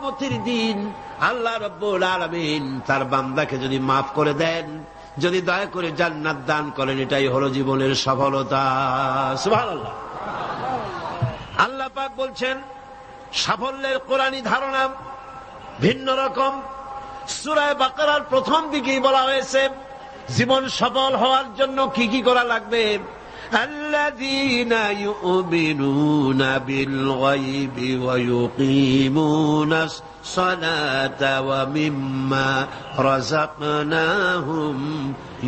কিয়ামতের দিন আল্লাহ রাব্বুল আলামিন তার বান্দাকে যদি মাফ করে দেন, যদি দয়া করে জান্নাত দান করেন, এটাই হলো জীবনের সফলতা। সুবহানাল্লাহ। আল্লাহ পাক বলছেন সাফল্যের কোরআনী ধারণা ভিন্ন রকম। সূরা বাকারার প্রথম দিকেই বলা হয়েছে জীবন সফল হওয়ার জন্য কি কি করা লাগবে। আল্লাযীনা ইউমিনুনা বিল গায়বি ওয়া ইউকিমুনাস সালাতা ওয়া মিম্মা রাযাকনাহুম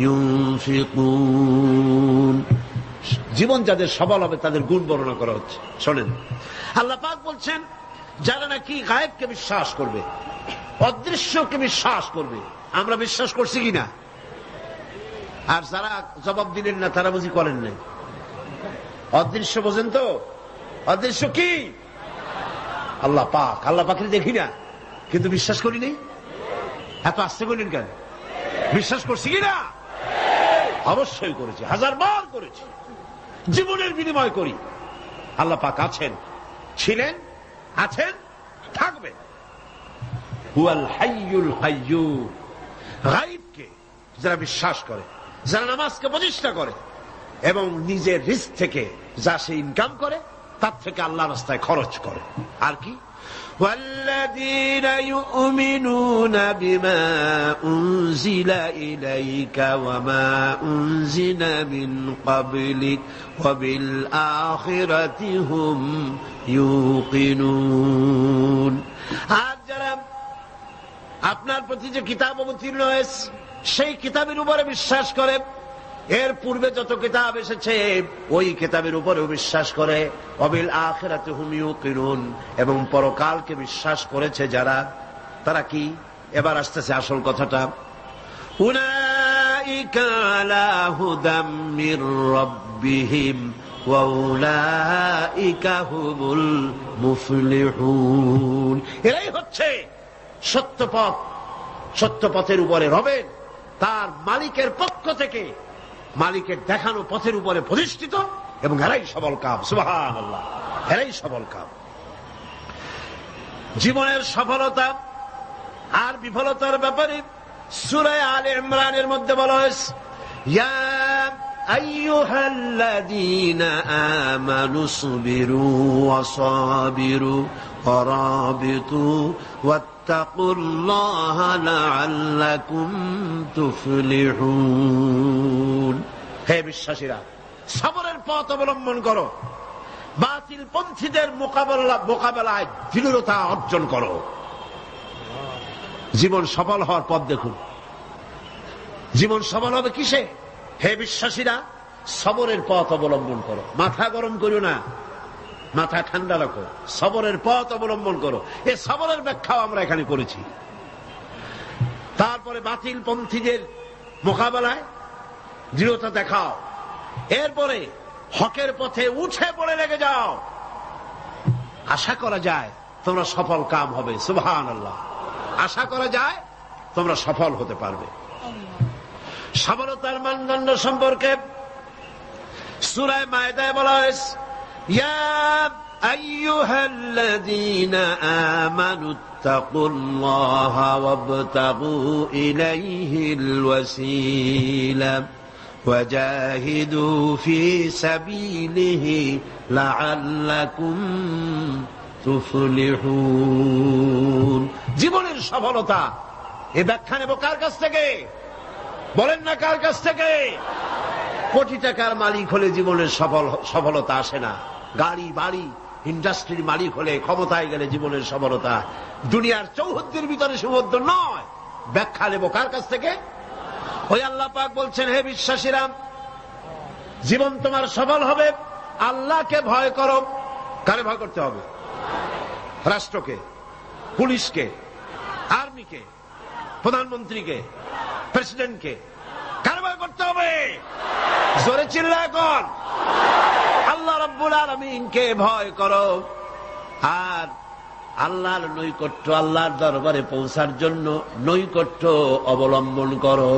ইউনফিকুন। জীবন যাদের সফল হবে তাদের গুণ বর্ণনা করা হচ্ছে। শোনেন, আল্লাহ পাক বলছেন যারা নাকি গায়েবকে বিশ্বাস করবে, অদৃশ্যকে বিশ্বাস করবে, আমরা বিশ্বাস করছি কিনা? আর যারা জবাব দিলেন না তারা বুঝি করেন নাই। অদৃশ্য বোঝেন তো? অদৃশ্য কি? আল্লাহ পাক। আল্লাহ পাকের দেখি না কিন্তু বিশ্বাস করি নাই। এত আসতে বললেন কেন? বিশ্বাস করছি কিনা? অবশ্যই করেছি, 1000 বার করেছি, জীবনের বিনিময় করি। আল্লাহ পাক আছেন, ছিলেন, আছেন, থাকবেন। হুয়াল হাইয়ুল কাইয়্যুম। গায়বকে যারা বিশ্বাস করে, যারা নামাজকে প্রতিষ্ঠা করে এবং নিজের রিস্ক থেকে যা সে ইনকাম করে তার থেকে আল্লাহর রাস্তায় খরচ করে। আর কি? والذين يؤمنون بما أنزل إليك وما أنزل من قبلك وبالآخرة هم يوقنون। আর যারা আপনার প্রতি যে কিতাব অবতীর্ণ হয়েছে সেই কিতাবের উপরে বিশ্বাস করে, এর পূর্বে যত কিতাব এসেছে ওই কিতাবের উপরেও বিশ্বাস করে, ওয়াবিল আখিরাতি হুম ইউকিনুন, এবং পরকালকে বিশ্বাস করেছে যারা, তারা কি? এবার আসতেছে আসল কথাটা। উলাইকা আলা হুদাম মির রাব্বিহিম ওয়া উলাইকা হুমুল মুফলিহুন। এরাই হচ্ছে সত্যপথ, সত্যপথের উপরে রবেন তার মালিকের পক্ষ থেকে, মালিকের দেখানো পথের উপরে প্রতিষ্ঠিত, এবং এরাই সফল কাম। সুবহানাল্লাহ। এরাই সফল কাম। জীবনের সফলতা আর বিফলতার ব্যাপারে সূরা আলে ইমরানের মধ্যে বলা হয়েছে, ইয়া আইয়ুহাল্লাযীনা আমানু সবিরু ওয়া সাবিরু ওয়া রাবিতু ওয়াত্তাকুল্লাহা লাআল্লাকুম তুফলিহুন। হে বিশ্বাসীরা, সবরের পথ অবলম্বন করো, বাতিল পন্থীদের মোকাবেলায় দৃঢ়তা অর্জন করো। জীবন সফল হওয়ার পথ দেখুন। জীবন সফল হবে কিসে? হে বিশ্বাসীরা, সবরের পথ অবলম্বন করো। মাথা গরম করো না, মাথা ঠান্ডা রাখো, সবরের পথ অবলম্বন করো। এই সবরের ব্যাখ্যাও আমরা এখানে করেছি। তারপরে বাতিল পন্থীদের মোকাবেলায় দৃঢ়তা দেখাও, এরপরে হকের পথে উঠে পড়ে লেগে যাও। আশা করা যায় তোমরা সফল কাম হবে। সুবহানাল্লাহ। আশা করা যায় তোমরা সফল হতে পারবে। সফলতার মানদণ্ড সম্পর্কে সূরা মায়েদায় বলা হয়েছে, ইয়া আইয়ুহাল্লাযীনা আমানুত্তাকুল্লাহা ওয়াবতাগু ইলাইহিল ওয়াসিলা ওয়াজাহিদু ফি সাবিলিহি লাআল্লাকুম তুফলিহুন। জীবনের সফলতা এ ব্যাখ্যা নেব কার কাছ থেকে? বলেন না কার কাছ থেকে? কোটি টাকার মালিক হলে জীবনের সফলতা আসে না। গাড়ি বাড়ি ইন্ডাস্ট্রির মালিক হলে, ক্ষমতায় গেলে জীবনের সফলতা দুনিয়ার চৌহদ্দির ভিতরে সীমাবদ্ধ নয়। ব্যাখ্যা নেব কার কাছ থেকে? ওই আল্লাহ পাক বলছেন, হে বিশ্বাসীরা, জীবন তোমার সফল হবে আল্লাহকে ভয় করো। কারে ভয় করতে হবে? রাষ্ট্রকে, পুলিশকে, আর্মিকে, প্রধানমন্ত্রীকে, প্রেসিডেন্টকে। কারে ভয় করতে হবে? জোরে চিল্লা এখন। আল্লাহ রাব্বুল আলামিনকে ভয় করো। আর আল্লাহর নৈকট্য, আল্লাহর দরবারে পৌঁছার জন্য নৈকট্য অবলম্বন করো,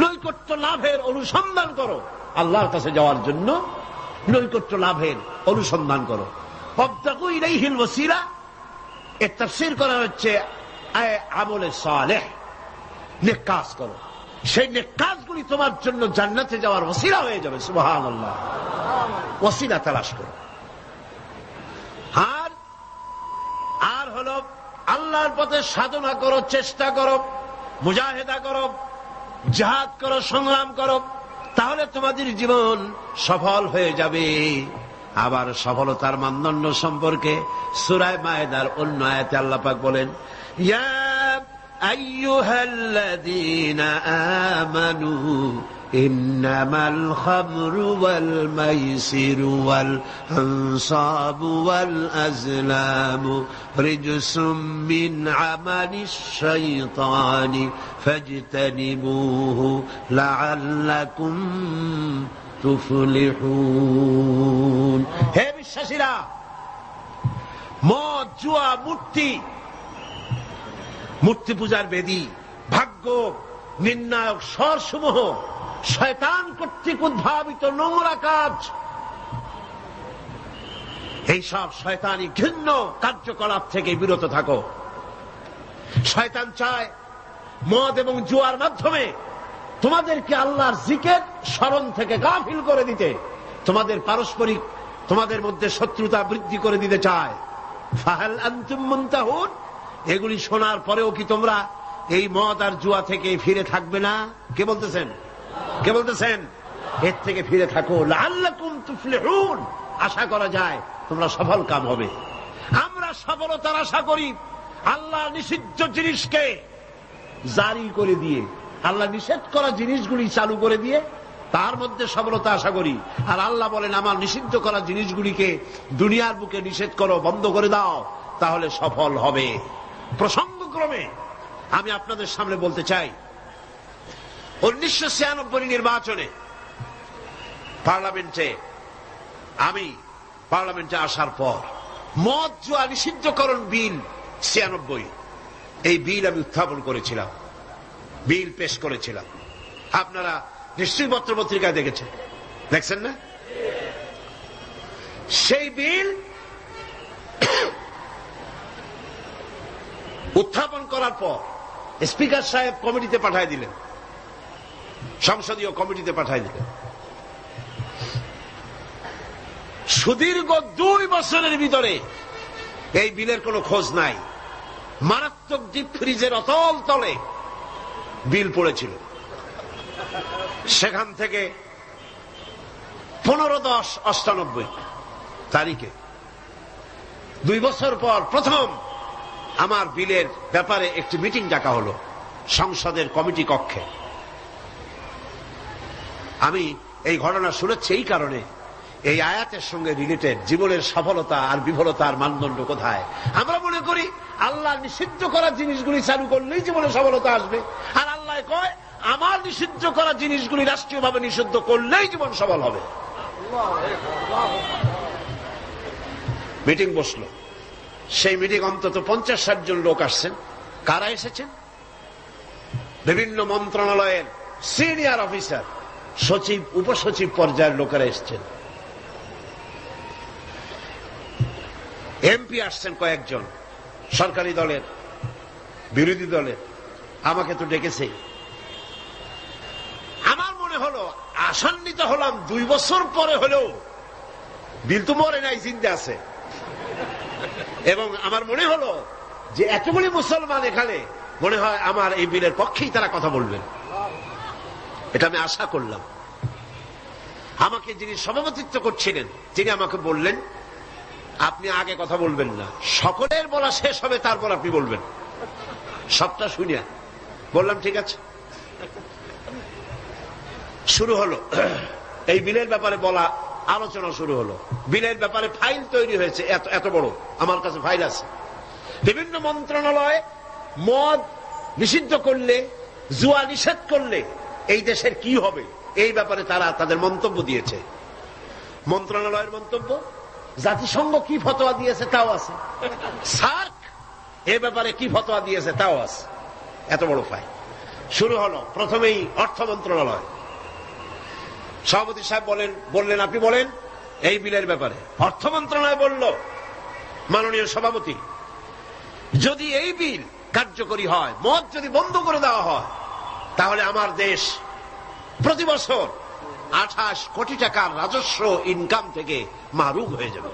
নৈকট্য লাভের অনুসন্ধান করো। আল্লাহর কাছে যাওয়ার জন্য নৈকট্য লাভের অনুসন্ধান করো। ওয়াবতাগু ইলাইহিল ওয়াসিলা, এর তাফসীর করা হচ্ছে আমলে সালেহ, নেক কাজ করো, সেই নেক কাজগুলি তোমার জন্য জান্নাতে যাওয়ার ওসিলা হয়ে যাবে। সুবহানাল্লাহ, ওসিলা তালাশ করো। আর হলো আল্লাহর পথে সাধনা করো, চেষ্টা করো, মুজাহিদা করো, জিহাদ করো, সংগ্রাম করো, তাহলে তোমাদের জীবন সফল হয়ে যাবে। আবার সফলতার মানদণ্ড সম্পর্কে সূরা মায়েদার অন্য আয়াতে আল্লাহ পাক বলেন, ইয়া আইয়ুহাল্লাযীনা আমানু ইন্নামাল খামরু ওয়াল মাইসিরু ওয়াল আনসাবু ওয়াল আজলামু রিজসুম মিন আমালিশ শাইতানি ফাজতানিবুহু লাআল্লাকুম তুফলিহুন। হে বিশ্বাসীরা, মদ, জুয়া, মূর্তি পূজার বেদী, ভাগ্য নির্ণায়ক স্বরসমূহ শয়তান কর্তৃক উদ্ভাবিত নোংরা কাজ, এইসব শয়তানি ঘৃণ্য কার্যকলাপ থেকে বিরত থাকো। শয়তান চায় মদ এবং জুয়ার মাধ্যমে তোমাদেরকে আল্লাহর জিকির স্মরণ থেকে গাফিল করে দিতে, তোমাদের পারস্পরিক, তোমাদের মধ্যে শত্রুতা বৃদ্ধি করে দিতে চায়। ফাহাল আনতুম মুনতাহুন, এগুলি শোনার পরেও কি তোমরা এই মদ আর জুয়া থেকে ফিরে থাকবে না? কে বলতেছেন? কে বলতেছেন? এর থেকে ফিরে থাকো, লাআল্লাকুম তুফলিহুন, আশা করা যায় তোমরা সফল কাম হবে। আমরা সফলতার আশা করি আল্লাহ নিষিদ্ধ জিনিসকে জারি করে দিয়ে, আল্লাহ নিষেধ করা জিনিসগুলি চালু করে দিয়ে তার মধ্যে সফলতা আশা করি। আর আল্লাহ বলেন, আমার নিষিদ্ধ করা জিনিসগুলিকে দুনিয়ার বুকে নিষেধ করো, বন্ধ করে দাও, তাহলে সফল হবে। প্রসঙ্গক্রমে আমি আপনাদের সামনে বলতে চাই, 1996 নির্বাচনে আমি পার্লামেন্টে আসার পর মদ জুয়া নিষিদ্ধকরণ বিল 96, এই বিল আমি উত্থাপন করেছিলাম, বিল পেশ করেছিলাম। আপনারা নিশ্চয়ই পত্রপত্রিকায় দেখেছেন, দেখছেন না? সেই বিল উত্থাপন করার পর স্পিকার সাহেব কমিটিতে পাঠিয়ে দিলেন, সংসদীয় কমিটিতে পাঠিয়ে দিলেন। সুদীর্ঘ 2 বছরের ভিতরে এই বিলের কোনো খোঁজ নাই। মারাত্মক ডিপ ফ্রিজের অতল তলে বিল পড়েছিল। সেখান থেকে 15/10/98 তারিখে 2 বছর পর প্রথম আমার বিলের ব্যাপারে একটি মিটিং ডাকা হলো সংসদের কমিটি কক্ষে। আমি এই ঘটনা শুনেছি এই কারণে, এই আয়াতের সঙ্গে রিলেটেড জীবনের সফলতা আর বিফলতার মানদণ্ড কোথায়। আমরা মনে করি আল্লাহ নিষিদ্ধ করা জিনিসগুলি চালু করলেই জীবনে সফলতা আসবে, আর আল্লাহ কয় আমার নিষিদ্ধ করা জিনিসগুলি রাষ্ট্রীয়ভাবে নিষিদ্ধ করলেই জীবন সফল হবে। মিটিং বসলো, সেই মিটিং অন্তত 50-60 জন লোক আসছেন। কারা এসেছেন? বিভিন্ন মন্ত্রণালয়ের সিনিয়র অফিসার, সচিব, উপসচিব পর্যায়ের লোকেরা এসছেন। এমপি আসছেন কয়েকজন, সরকারি দলের, বিরোধী দলের। আমাকে তো ডেকেছে। আমার মনে হলো, আশান্বিত হলাম, 2 বছর পরে হলেও বিল তো মরে নাই, জিন্দা আছে। এবং আমার মনে হলো যে এতগুলি মুসলমান এখানে, মনে হয় আমার এই বিলের পক্ষেই তারা কথা বলবেন, এটা আমি আশা করলাম। আমাকে যিনি সভাপতিত্ব করছিলেন তিনি আমাকে বললেন, আপনি আগে কথা বলবেন না, সকলের বলা শেষ হবে তারপর আপনি বলবেন। সবটা শুনিয়া বললাম ঠিক আছে। শুরু হলো এই বিলের ব্যাপারে বলা, আলোচনা শুরু হলো। বিলের ব্যাপারে ফাইল তৈরি হয়েছে, এত বড় আমার কাছে ফাইল আছে। বিভিন্ন মন্ত্রণালয় মদ নিষিদ্ধ করলে, জুয়া নিষেধ করলে এই দেশের কি হবে, এই ব্যাপারে তারা তাদের মন্তব্য দিয়েছে। মন্ত্রণালয়ের মন্তব্য, জাতিসংঘ কি ফতোয়া দিয়েছে তাও আছে, সার্ক এ ব্যাপারে কি ফতোয়া দিয়েছে তাও আছে। এত বড় ফাইল। শুরু হলো প্রথমেই অর্থ মন্ত্রণালয়। সভাপতি সাহেব বললেন আপনি বলেন এই বিলের ব্যাপারে। অর্থ মন্ত্রণালয় বলল, মাননীয় সভাপতি যদি এই বিল কার্যকরী হয়, মদ যদি বন্ধ করে দেওয়া হয়, তাহলে আমার দেশ প্রতি বছর 28 কোটি টাকার রাজস্ব ইনকাম থেকে মাহরুম হয়ে যাবে।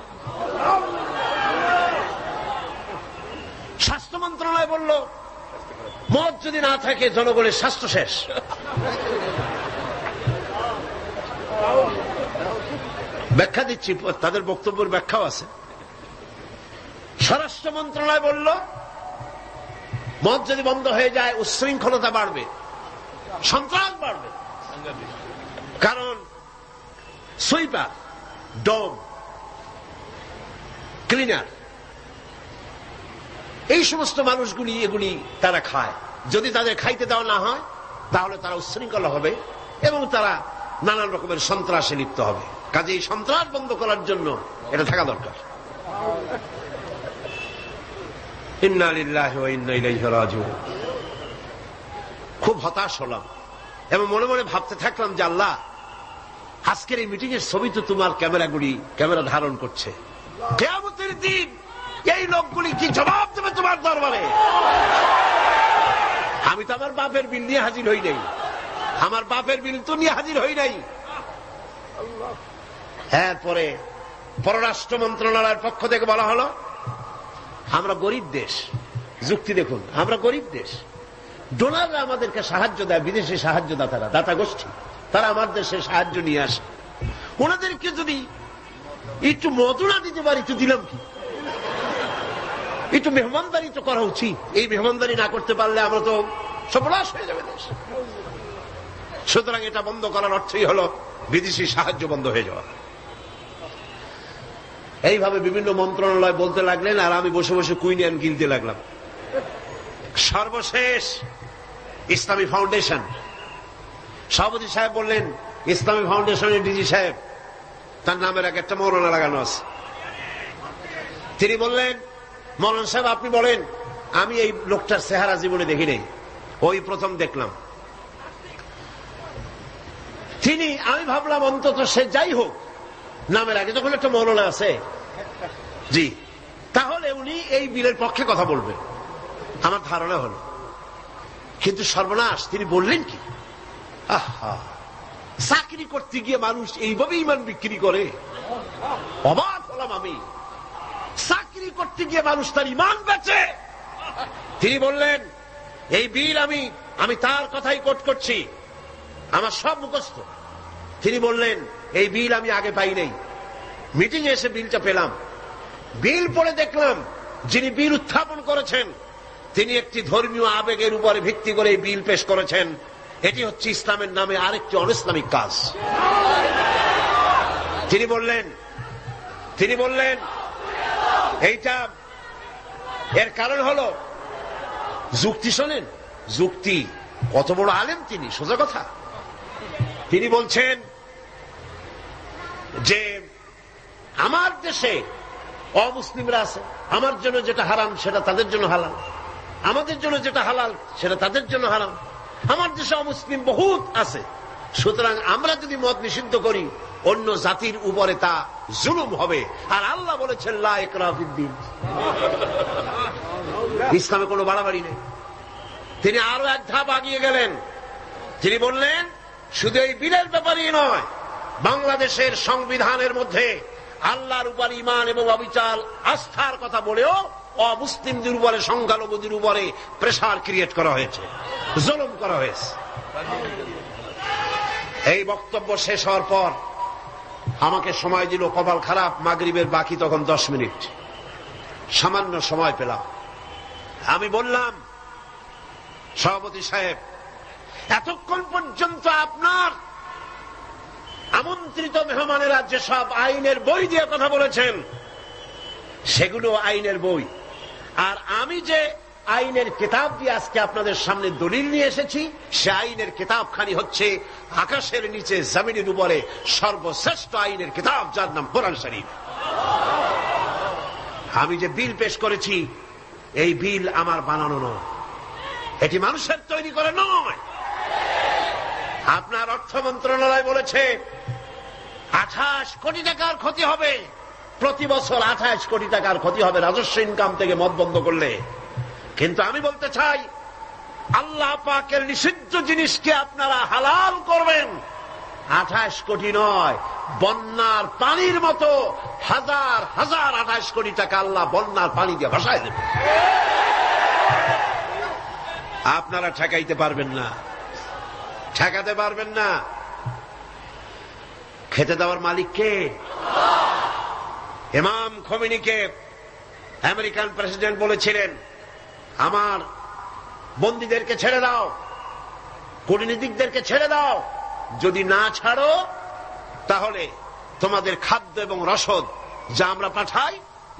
স্বাস্থ্য মন্ত্রণালয় বলল মদ যদি না থাকে জনগণের স্বাস্থ্য শেষ। ব্যাখ্যা দিচ্ছি, তাদের বক্তব্যের ব্যাখ্যাও আছে। স্বরাষ্ট্র মন্ত্রণালয় বলল মদ যদি বন্ধ হয়ে যায় উচ্ছৃঙ্খলতা বাড়বে, সন্ত্রাস বাড়বে। কারণ সুইপার, ডম, ক্লিনার, এই সমস্ত মানুষগুলি এগুলি তারা খায়। যদি তাদের খাইতে দেওয়া না হয় তাহলে তারা উচ্ছৃঙ্খল হবে এবং তারা নানান রকমের সন্ত্রাসে লিপ্ত হবে। কাজে এই সন্ত্রাস বন্ধ করার জন্য এটা থাকা দরকার। ইন্না লিল্লাহি ওয়া ইন্না ইলাইহি রাজিউন। খুব হতাশ হলাম এবং মনে মনে ভাবতে থাকলাম যে আল্লাহ, আজকের এই মিটিং এর ছবি তো তোমার ক্যামেরা ধারণ করছে। কিয়ামতের দিন এই লোকগুলি কি জবাব দেবে তোমার দরবারে? আমি তো আমার বাপের বিল নিয়ে হাজির হই নাই, আমার বাপের বিল তো নিয়ে হাজির হই নাই। এরপরে পররাষ্ট্র মন্ত্রণালয়ের পক্ষ থেকে বলা হলো আমরা গরিব দেশ। যুক্তি দেখুন, আমরা গরিব দেশ, ডোনাররা আমাদেরকে সাহায্য দেয়, বিদেশি সাহায্যদাতারা, দাতা গোষ্ঠী, তারা আমার দেশে সাহায্য নিয়ে আসে। ওনাদেরকে যদি একটু মজুরা দিতে পারি তো দিলাম কি, একটু মেহমানদারি তো করা উচিত। এই মেহমানদারি না করতে পারলে আমরা তো সর্বনাশ হয়ে যাবে দেশ। সুতরাং এটা বন্ধ করার অর্থই হলো বিদেশি সাহায্য বন্ধ হয়ে যাওয়া। এইভাবে বিভিন্ন মন্ত্রণালয় বলতে লাগলেন আর আমি বসে বসে কুইনিয়ান গিলতে লাগলাম। সর্বশেষ ইসলামী ফাউন্ডেশন সভাপতি সাহেব বললেন, ইসলামী ফাউন্ডেশনের ডিজি সাহেব, তার নামের এক একটা মৌলানা লাগানো আছে। তিনি বললেন, মৌলানা সাহেব আপনি বলেন। আমি এই লোকটার চেহারা জীবনে দেখি নাই, ওই প্রথম দেখলাম। আমি ভাবলাম অন্তত সে যাই হোক, নামের আগে যখন একটা মৌলানা আছে, জি, তাহলে উনি এই বিলের পক্ষে কথা বলবেন, আমার ধারণা হলো। কিন্তু সর্বনাশ, তিনি বললেন কি, আহা, চাকরি করতে গিয়ে মানুষ এইভাবে ইমান বিক্রি করে? অবাক হলাম আমি। চাকরি করতে গিয়ে মানুষ তার ইমান বেচে। তিনি বললেন এই বিল, আমি তার কথাই কোট করছি, আমার সব মুখস্থ। তিনি বললেন এই বিল আমি আগে পাই নাই, মিটিং এ এসে বিলটা পেলাম। বিল পড়ে দেখলাম যিনি বিল উত্থাপন করেছেন তিনি একটি ধর্মীয় আবেগের উপরে ভিত্তি করে এই বিল পেশ করেছেন। এটি হচ্ছে ইসলামের নামে আরেকটি অনইসলামিক কাজ। তিনি বললেন এইটা, এর কারণ হলো যুক্তি। শোনেন যুক্তি, কত বড় আলেম তিনি, সোজা কথা। তিনি বলছেন যে আমার দেশে অমুসলিমরা আছে, আমার জন্য যেটা হারাম সেটা তাদের জন্য হালাল, আমাদের জন্য যেটা হালাল সেটা তাদের জন্য হারাম। আমার দেশে অমুসলিম বহুত আছে, সুতরাং আমরা যদি মদ নিষিদ্ধ করি অন্য জাতির উপরে তা জুলুম হবে। আর আল্লাহ বলেছেন লা ইকরাহা ফিদ্দীন, ইসলামে কোনো বাড়াবাড়ি নেই। তিনি আরো এক ধাপ আগিয়ে গেলেন। তিনি বললেন শুধু এই বিলের ব্যাপারেই নয়, বাংলাদেশের সংবিধানের মধ্যে আল্লাহর উপর ঈমান এবং অবিচল আস্থার কথা বলেও অমুসলিমদের উপরে, সংখ্যালঘুদের উপরে প্রেসার ক্রিয়েট করা হয়েছে, জুলুম করা হয়েছে। এই বক্তব্য শেষ হওয়ার পর আমাকে সময় দিল, কপাল খারাপ, মাগরিবের বাকি তখন 10 মিনিট, সামান্য সময় পেলাম। আমি বললাম সভাপতি সাহেব, এতক্ষণ পর্যন্ত আপনার আমন্ত্রিত মেহমানেরা যেসব আইনের বই দিয়ে কথা বলেছেন সেগুলো আইনের বই, আর আমি যে আইনের কিতাব দিয়ে আজকে আপনাদের সামনে দলিল নিয়ে এসেছি সে আইনের কিতাবখানি হচ্ছে আকাশের নিচে জমিনের উপরে সর্বশ্রেষ্ঠ আইনের কিতাব, যার নাম কোরআন শরীফ। আমি যে বিল পেশ করেছি এই বিল আমার বানানো নয়, এটি মানুষের তৈরি করে নয়। আপনার অর্থ মন্ত্রণালয় বলেছে 28 কোটি টাকার ক্ষতি হবে প্রতি বছর, 28 কোটি টাকার ক্ষতি হবে রাজস্ব ইনকাম থেকে মদ বন্ধ করলে। কিন্তু আমি বলতে চাই, আল্লাহ পাকের নিষিদ্ধ জিনিসকে আপনারা হালাল করবেন, 28 কোটি নয়, বন্যার পানির মতো হাজার হাজার 28 কোটি টাকা আল্লাহ বন্যার পানি দিয়ে ভাসায় দেবে। আপনারা ঠেকাইতে পারবেন না, ঠেকাতে পারবেন না। খেতে দেওয়ার মালিক কে? ইমাম খোমেনিকে আমেরিকান প্রেসিডেন্ট বলেছিলেন, আমার বন্দীদেরকে ছেড়ে দাও, কূটনীতিকদেরকে ছেড়ে দাও, যদি না ছাড়ো তাহলে তোমাদের খাদ্য এবং রসদ যা আমরা পাঠাই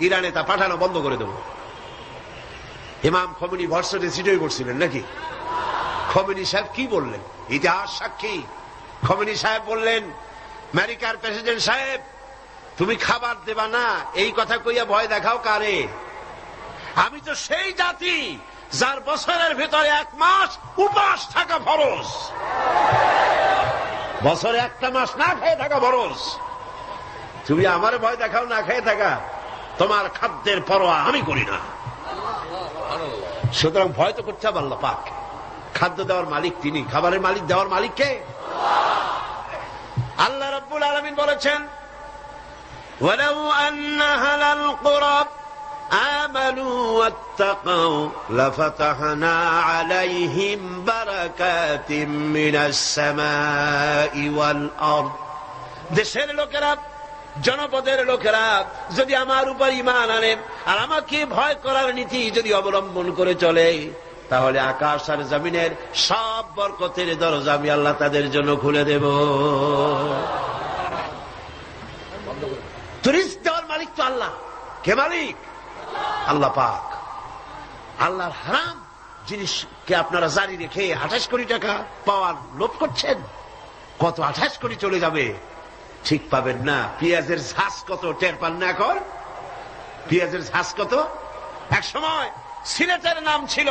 ইরানে তা পাঠানো বন্ধ করে দেব। ইমাম খোমেনি ভর্সনে সিটই করছিলেন নাকি? খোমেনি সাহেব কি বললেন? ইতিহাস সাক্ষী। খোমেনি সাহেব বললেন, আমেরিকার প্রেসিডেন্ট সাহেব, তুমি খাবার দেবা না এই কথা কইয়া ভয় দেখাও কারে? আমি তো সেই জাতি যার বছরের ভেতরে 1 মাস উপাস থাকা ফরজ, বছরে 1টা মাস না খেয়ে থাকা ফরজ। তুমি আমার ভয় দেখাও না খেয়ে থাকা, তোমার খাদ্যের পরোয়া আমি করি না। সুতরাং ভয় তো করতে হবে আল্লাহ পাক। খাদ্য দেওয়ার মালিক তিনি, খাবারের মালিক দেওয়ার মালিক কে? আল্লাহ রাব্বুল আলামিন বলেছেন, ওয়ালাউ আন্না আহলাল কুরা আমানু ওয়াত্তাকাউ লাফাতাহনা আলাইহিম বারাকাতিম মিনাস সামাই ওয়াল আরদ। দেশের লোকেরা, জনপদের লোকেরা যদি আমার উপর ঈমান আনে আর আমাকে ভয় করার নীতি যদি অবলম্বন করে চলে, তাহলে আকাশ আর জমিনের সব বরকতের দরজা আমি আল্লাহ তাদের জন্য খুলে দেব। রিজক দেওয়ার মালিক তো আল্লাহ। কে মালিক? আল্লাহ পাক। আল্লাহর হারাম জিনিসকে আপনারা জারি রেখে 28 কোটি টাকা পাওয়ার লোভ করছেন। কত 28 কোটি চলে যাবে ঠিক পাবেন না। পেঁয়াজের ঝাঁজ কত টের পান না এখন? পেঁয়াজের ঝাঁজ কত? এক সময় সিলেটের নাম ছিল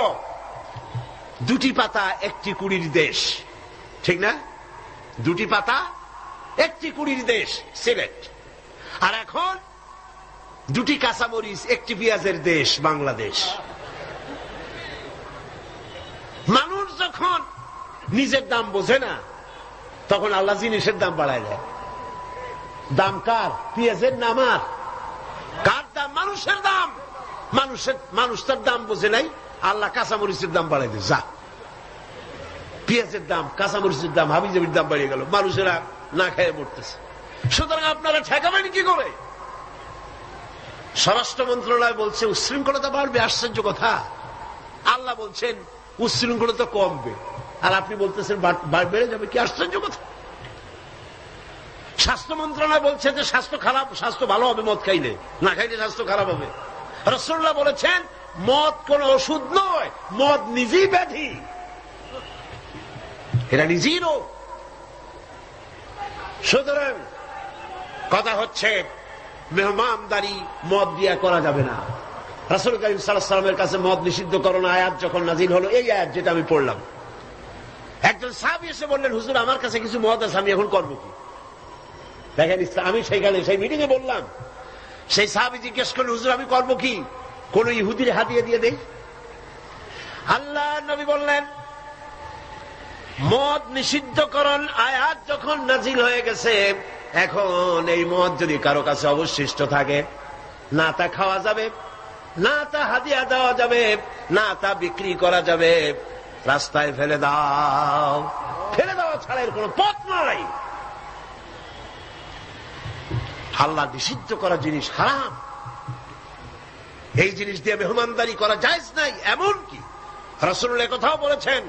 2টি পাতা 1টি কুড়ির দেশ, ঠিক না? 2টি পাতা 1টি কুড়ির দেশ সিলেট। আর এখন 2টি কাঁচামরিচ 1টি পেঁয়াজের দেশ বাংলাদেশ। মানুষ যখন নিজের দাম বোঝে না তখন আল্লাহ জিনিসের দাম বাড়ায় দেয়। দাম কার? পেঁয়াজের নাম আর কার দাম? মানুষের দাম। মানুষ তার দাম বোঝে নাই, আল্লাহ কাঁচামরিচের দাম বাড়াই দেয়। যা, পেঁয়াজের দাম, কাঁচামরিচের দাম, হাবিজাবির দাম বাড়িয়ে গেল, মানুষেরা না খেয়ে মরতেছে। সুতরাং আপনারা ঠেকাবেন কি করে? স্বরাষ্ট্র মন্ত্রণালয় বলছে উচ্ছৃঙ্খলতা বাড়বে। আশ্চর্য কথা। আল্লাহ বলছেন উচ্ছৃঙ্খলতা কমবে, আর আপনি বলতেছেন বেড়ে যাবে। কি আশ্চর্য কথা। স্বাস্থ্য মন্ত্রণালয় বলছে যে স্বাস্থ্য খারাপ, স্বাস্থ্য ভালো হবে মদ খাইলে, না খাইলে স্বাস্থ্য খারাপ হবে। রাসূলুল্লাহ বলেছেন মদ কোন ওষুধ নয়, মদ নিজেই ব্যাধি, এটা নিজেই রোগ। সুতরাং কথা হচ্ছে মেহমানদারি মদ দিয়া করা যাবে না। রাসূল কারীম সাল্লাল্লাহু আলাইহি ওয়াসাল্লামের কাছে মদ নিষিদ্ধ করণ আয়াত যখন নাযিল হলো, এই আয়াত যেটা আমি পড়লাম, একজন সাহাবী এসে বললেন, হুজুর আমার কাছে কিছু মদ আছে, আমি এখন করবো কি? দেখেন, আমি সেইখানে সেই মিটিং এ বললাম, সেই সাহাবী জিজ্ঞেস করলেন, হুজুর আমি করবো কি? কোন ইহুদির হাদিয়া দিয়ে দেই? আল্লাহ নবী বললেন, মদ নিষিদ্ধকরণ আয়াত যখন নাজিল হয়ে গেছে, এখন এই মদ যদি কারো কাছে অবশিষ্ট থাকে, না তা খাওয়া যাবে, না তা হাদিয়া দেওয়া যাবে, না তা বিক্রি করা যাবে, রাস্তায় ফেলে দাও। ফেলে দেওয়া ছাড়া এর কোনো পথ নাই। আল্লাহ নিষিদ্ধ করা জিনিস হারাম, এই জিনিস দিয়ে মেহমানদারি করা জায়েজ নাই। এমনকি রাসূলুল্লাহ কথাও বলেছেন,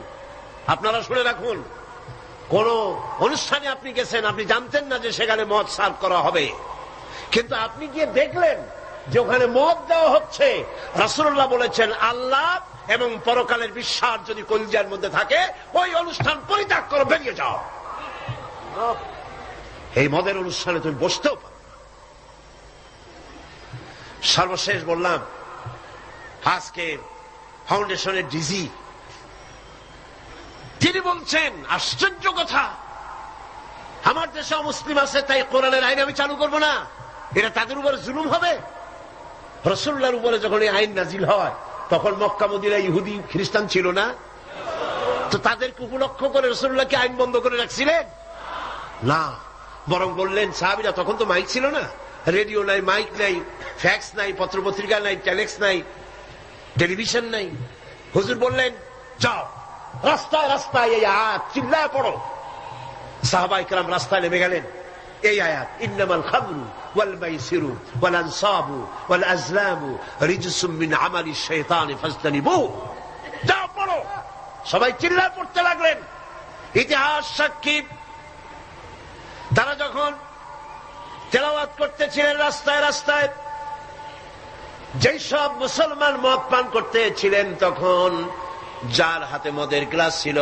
আপনারা শুনে রাখুন, কোন অনুষ্ঠানে আপনি গেছেন, আপনি জানতেন না যে সেখানে মদ সার্ভ করা হবে, কিন্তু আপনি গিয়ে দেখলেন যে ওখানে মদ দেওয়া হচ্ছে। রাসূলুল্লাহ বলেছেন, আল্লাহ এবং পরকালের বিশ্বাস যদি কলিজার মধ্যে থাকে, ওই অনুষ্ঠান পরিত্যাগ করো, বেরিয়ে যাও। এই মদের অনুষ্ঠানে তুমি বসতেও পারো। সর্বশেষ বললাম, আজকে ফাউন্ডেশনের ডিজি তিনি বলছেন, আশ্চর্য কথা, আমার দেশে মুসলিম আছে তাই কোরআনের আইন আমি চালু করব না, এটা তাদের উপরে জুলুম হবে। রাসূলুল্লাহর উপরে যখন এই আইন নাজিল হয়, তখন মক্কা মদিনায় ইহুদি খ্রিস্টান ছিল না, তো তাদেরকে উপলক্ষ করে রাসূলুল্লাহ কি আইন বন্ধ করে রাখছিলেন? না, বরং বললেন সাহাবীরা, তখন তো মাইক ছিল না, রেডিও নাই, মাইক নাই, ফ্যাক্স নাই, পত্রপত্রিকা নাই, টেলেক্স নাই, টেলিভিশন নাই। হুজুর বললেন যাও রাস্তায় রাস্তায় এই আয়াত চিল্লায় পড়ো। সাহাবায়ে কেরাম রাস্তায় নেমে গেলেন। এই আয়াত, ইন্নামাল খামরু ওয়াল মাইসিরু ওয়াল আনসাবু ওয়াল আজলামু রিজসুম মিন আমালিশ শাইতানি ফাজতানিবু, যাও পড়ো। সবাই চিল্লায় পড়তে লাগলেন। ইতিহাস সাক্ষী, তারা যখন তেলাওয়াত করতেছিলেন রাস্তায় রাস্তায়, যেই সব মুসলমান মদ পান করতেছিলেন, তখন যার হাতে মদের গ্লাস ছিল,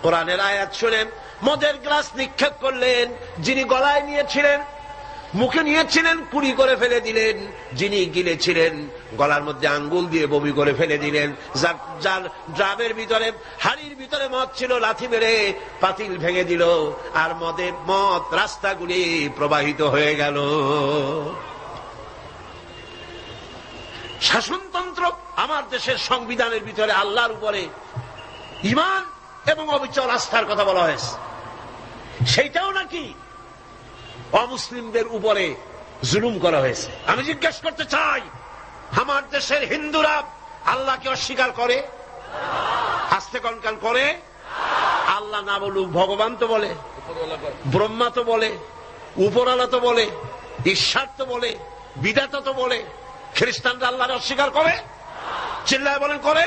কোরআনের আয়াত শুনে মদের গ্লাস নিক্ষেপ করলেন। যিনি গলায় নিয়েছিলেন, মুখে নিয়েছিলেন, কুড়ি করে ফেলে দিলেন। যিনি গিলেছিলেন, গলার মধ্যে আঙ্গুল দিয়ে বমি করে ফেলে দিলেন। যার ড্রামের ভিতরে, হাড়ির ভিতরে মদ ছিল, লাথি মেরে পাতিল ভেঙে দিল, আর মদ রাস্তাগুলি প্রবাহিত হয়ে গেল। শাসনতন্ত্র, আমার দেশের সংবিধানের ভিতরে আল্লাহর উপরে ঈমান এবং অবিচল আস্থার কথা বলা হয়েছে, সেইটাও নাকি অমুসলিমদের উপরে জুলুম করা হয়েছে। আমি জিজ্ঞেস করতে চাই, আমার দেশের হিন্দুরা আল্লাহকে অস্বীকার করে? আস্তে কনকান করে? আল্লাহ না বলুক, ভগবান তো বলে, ব্রহ্মা তো বলে, উপরওয়ালা তো বলে, ঈশ্বর তো বলে, বিধাতা তো বলে। খ্রিস্টানরা আল্লাহকে অস্বীকার করে? চিল্লায় বলেন করে?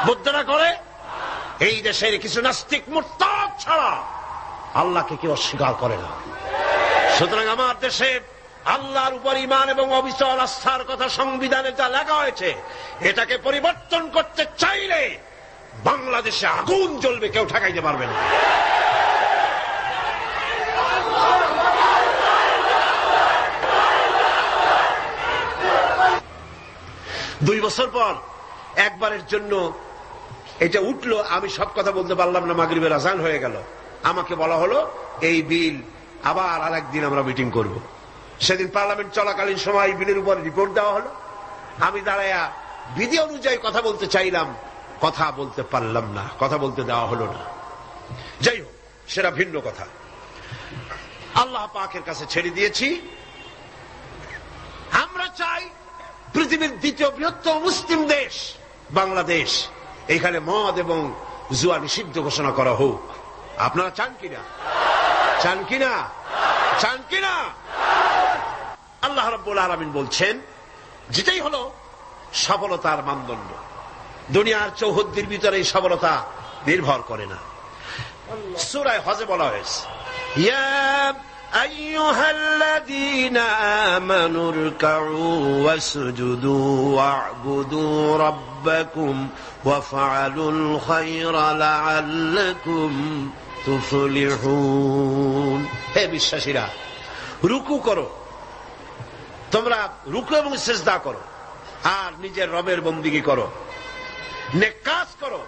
বৌদ্ধরা করে? এই দেশের কিছু নাস্তিক মুরতাদ ছাড়া আল্লাহকে কেউ অস্বীকার করে না। সুতরাং আমার দেশে আল্লাহর উপর ঈমান এবং অবিচল আস্থার কথা সংবিধানে যা লেখা হয়েছে, এটাকে পরিবর্তন করতে চাইলে বাংলাদেশে আগুন জ্বলবে, কেউ ঠেকাইতে পারবে না। দুই বছর পর একবারের জন্য এটা উঠলো, আমি সব কথা বলতে পারলাম না, মাগরিবের আজান হয়ে গেল। আমাকে বলা হলো এই বিল আবার আরেকদিন আমরা মিটিং করব। সেদিন পার্লামেন্ট চলাকালীন সময় বিলের উপর রিপোর্ট দেওয়া হলো। আমি দাঁড়ায়া বিধি অনুযায়ী কথা বলতে চাইলাম, কথা বলতে পারলাম না, কথা বলতে দেওয়া হলো না। যাই হোক, সেটা ভিন্ন কথা। আল্লাহ পাকের কাছে ছেড়ে দিয়েছি। আমরা চাই পৃথিবীর দ্বিতীয় বৃহত্তম মুসলিম দেশ বাংলাদেশ, এখানে মদ এবং জুয়া নিষিদ্ধ ঘোষণা করা হোক। আপনারা চান কিনা? চান কিনা? চান কিনা? আল্লাহ রাব্বুল আলামিন বলছেন, যেটাই হলো সফলতার মানদণ্ড, দুনিয়ার চৌহদ্দির ভিতরে এই সফলতা নির্ভর করে না। সূরা হজে বলা হয়েছে, ইয়া আইয়ুহাল্লাযীনা আমানু রুকউ ওয়াসজুদু ওয়া'বুদু রাব্বাকুম ওয়াফআলুল খায়রা লাআল্লাকুম তুফলিহুন। হে বিশ্বাসীরা, রুকু করো, তোমরা রুকু এবং সিজদা করো, আর নিজের রবের বন্দেগী করো, নেক কাজ করো।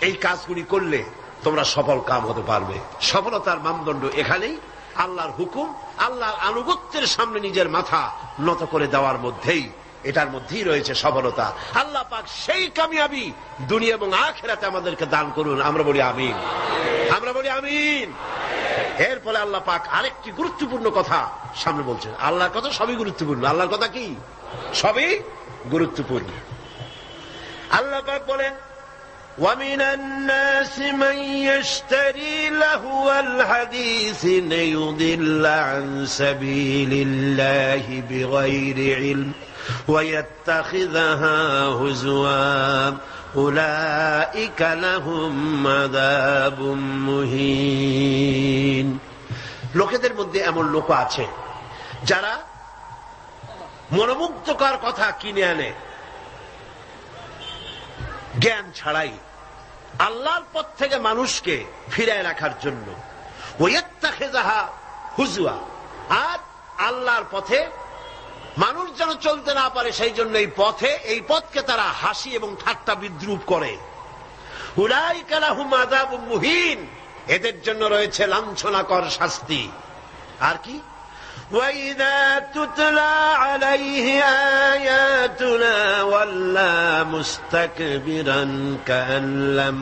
এই কাজগুলি করলে তোমরা সফল কাম হতে পারবে। সফলতার মানদণ্ড এখানেই আল্লাহর হুকুম, আল্লাহর আনুগত্যের সামনে নিজের মাথা নত করে দেওয়ার মধ্যেই, এটার মধ্যেই রয়েছে সফলতা। আল্লাহ পাক সেই কামিয়াবি দুনিয়া এবং আখিরাতে আমাদেরকে দান করুন। আমরা বলি আমিন, আমরা বলি আমিন। এর ফলে আল্লাহ পাক আরেকটি গুরুত্বপূর্ণ কথা সামনে বলছেন। আল্লাহর কথা সবই গুরুত্বপূর্ণ। আল্লাহর কথা কি? সবই গুরুত্বপূর্ণ। আল্লাহ পাক বলেন, وَمِنَ النَّاسِ مَن يَشْتَرِي لَهْوَ الْحَدِيثِ لِيُضِلَّ عَن سَبِيلِ اللَّهِ بِغَيْرِ عِلْمٍ وَيَتَّخِذَهَا هُزُوًا أُولَئِكَ لَهُمْ عَذَابٌ مُهِينٌ। লোকেদের মধ্যে এমন লোক আছে যারা মনোমুগ্ধকর কথা কিনে আনে জ্ঞান ছাড়াই, আল্লাহর পথ থেকে মানুষকে ফিরায় রাখার জন্য। ওয়াত্তাখিযাহা হুজুয়া, আর আল্লাহর পথে মানুষ যেন চলতে না পারে সেই জন্য এই পথকে তারা হাসি এবং ঠাট্টা বিদ্রুপ করে। উলাইকা লাহুম আযাবুম মুহিন, এদের জন্য রয়েছে লাঞ্ছনাকর শাস্তি। আর কি? وَإِذَا تُتْلَى عَلَيْهِ آيَاتُنَا وَلَّى مُسْتَكْبِرًا كَأَنْ لَمْ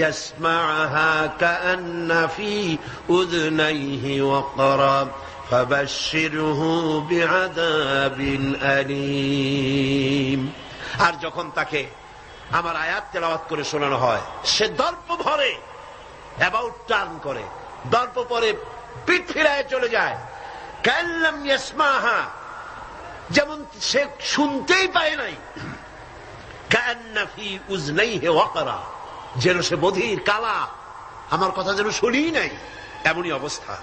يَسْمَعْهَا كَأَنَّ فِي أُذُنَيْهِ وَقْرًا فَبَشِّرْهُ بِعَذَابٍ أَلِيمٍ। আর যখন তাকে আমার আয়াত তেলাওয়াত করে শোনানো হয়, সে দর্প ভরে অ্যাবাউট টার্ন করে, দর্প পরে পিঠ ফিরায় চলে যায়। কাল্লাম ইয়াসমাহা, যেমন সে শুনতেই পায় নাই। কান্না ফি উযনাইহি ওয়াকরা, যেন সে বধির কালা, আমার কথা যেন শুনি নাই, এমনই অবস্থা।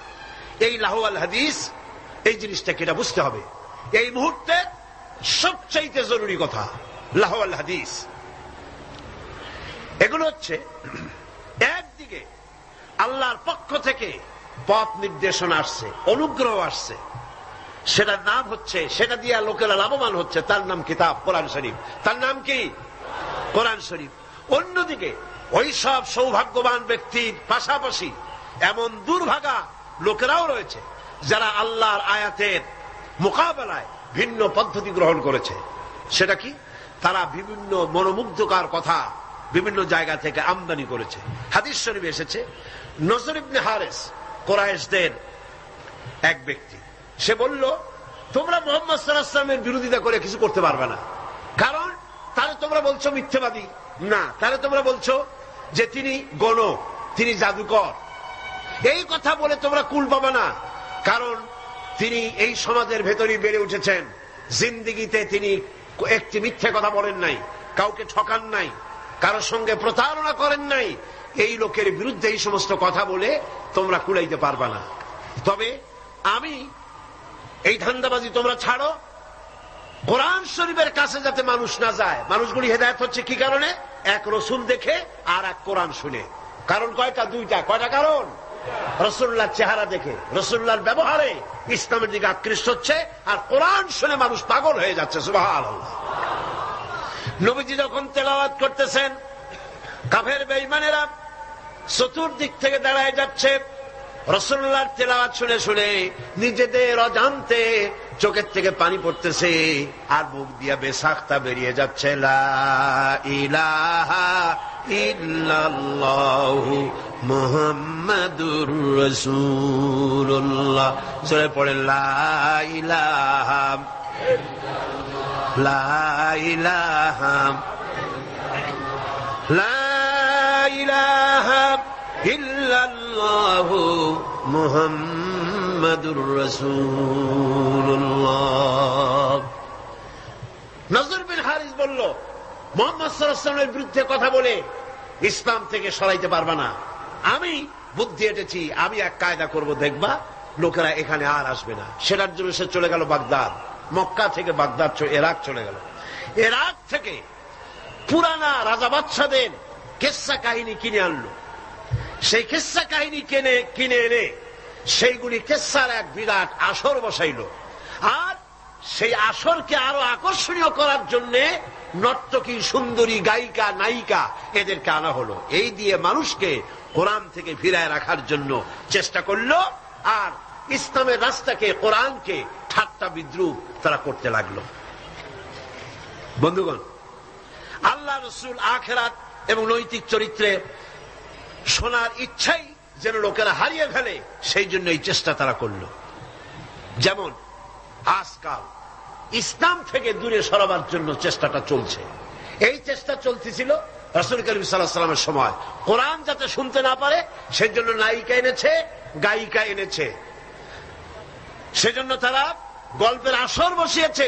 এই লাহওয়াল হাদিস, এই জিনিসটাকে এটা বুঝতে হবে। এই মুহূর্তে সবচাইতে জরুরি কথা লাহওয়াল হাদিস। এগুলো হচ্ছে একদিকে আল্লাহর পক্ষ থেকে পথ নির্দেশনা আসছে, অনুগ্রহ আসছে, সেটার নাম হচ্ছে, সেটা দিয়ে লোকেরা লাভবান হচ্ছে, তার নাম কিতাব কোরআন শরীফ। তার নাম কি? কোরআন শরীফ। অন্যদিকে ওই সব সৌভাগ্যবান ব্যক্তির পাশাপাশি এমন দুর্ভাগা লোকেরাও রয়েছে যারা আল্লাহর আয়াতের মোকাবেলায় ভিন্ন পদ্ধতি গ্রহণ করেছে। সেটা কি? তারা বিভিন্ন মনোমুগ্ধকর কথা বিভিন্ন জায়গা থেকে আমদানি করেছে। হাদিস শরীফে এসেছে, নজর ইবনে হারিস কুরাইশদের এক ব্যক্তি, সে বলল, তোমরা মুহাম্মদ সাল্লাল্লাহু আলাইহি ওয়াসাল্লামের বিরোধিতা করে কিছু করতে পারবে না, কারণ তারে তোমরা বলছো মিথ্যাবাদী, না তারে তোমরা বলছো যে তিনি গণক, তিনি জাদুকর। এই কথা বলে তোমরা কুল পাবে না, কারণ তিনি এই সমাজের ভেতরেই বেড়ে উঠেছেন, জিন্দেগিতে তিনি একটি মিথ্যে কথা বলেন নাই, কাউকে ঠকান নাই, কারোর সঙ্গে প্রতারণা করেন নাই। এই লোকের বিরুদ্ধে এই সমস্ত কথা বলে তোমরা কুলাইতে পারবা না। তবে আমি এই ধান্দাবাজি তোমরা ছাড়ো, কোরআন শরীফের কাছে যাতে মানুষ না যায়। মানুষগুলি হেদায়েত হচ্ছে কি কারণে? এক রসুল দেখে আর এক কোরআন শুনে। কারণ কয়টা? দুইটা। কয়টা কারণ? রাসূলুল্লাহর চেহারা দেখে, রাসূলুল্লাহর ব্যবহারে ইসলামের দিকে আকৃষ্ট হচ্ছে, আর কোরআন শুনে মানুষ পাগল হয়ে যাচ্ছে। সুবহানাল্লাহ। নবীজি যখন তেলাওয়াত করতেছেন, কাফের বেঈমানেরা চতুর্দিক থেকে দাঁড়ায় যাচ্ছে। রাসূলুল্লাহর তেলাওয়াত শুনে শুনে নিজেদের অজান্তে চোখের থেকে পানি পড়তেছে, আর মুখ দিয়ে বেসাখতা বেরিয়ে যাচ্ছে। লা ইলাহা ইল্লাল্লাহু মুহাম্মাদুর রাসূলুল্লাহ। জোরে পড়ে লা ইলাহা লা ইলাহা লা ইলাহা ইল্লাল্লাহু মুহাম্মাদুর রাসূলুল্লাহ। নজর বিন হারিস বলল, মুহাম্মদ সাল্লাল্লাহু আলাইহি ওয়াসাল্লামের বিরুদ্ধে কথা বলে ইসলাম থেকে সরাইতে পারবা না। আমি বুদ্ধি এঁটেছি, আমি এক কায়দা করব, দেখবা লোকেরা এখানে আর আসবে না। সেটার জন্য সে চলে গেল বাগদাদ। মক্কা থেকে বাগদাদ ইরাক চলে গেল। ইরাক থেকে পুরানা রাজা বাদশাদের কিসসা কাহিনী কিনে আনলো। সেই কিসসা কাহিনী কিনে এনে সেইগুলি কিসসার এক বিরাট আসর বসাইলো। আর সেই আসরকে আরো আকর্ষণীয় করার জন্য নর্তকী, সুন্দরী, গায়িকা, নায়িকা এদেরকে আনা হলো। এই দিয়ে মানুষকে কোরআন থেকে ফিরায় রাখার জন্য চেষ্টা করলো, আর ইসলামের রাস্তাকে, কোরআনকে ঠাট্টা বিদ্রুপ তারা করতে লাগলো। বন্ধুগণ, আল্লাহ রাসূল আখিরাত এবং নৈতিক চরিত্রে শোনার ইচ্ছাই যেন লোকেরা হারিয়ে ফেলে, সেই জন্য এই চেষ্টা তারা করলো। যেমন আজকাল ইসলাম থেকে দূরে সরাবার জন্য চেষ্টাটা চলছে। এই চেষ্টা চলতেছিল রাসূল করিম সাল্লাল্লাহু আলাইহি ওয়াসাল্লামের সময়। কোরআন যাতে শুনতে না পারে সেজন্য নায়িকা এনেছে, গায়িকা এনেছে। সেজন্য তারা গল্পের আসর বসিয়েছে,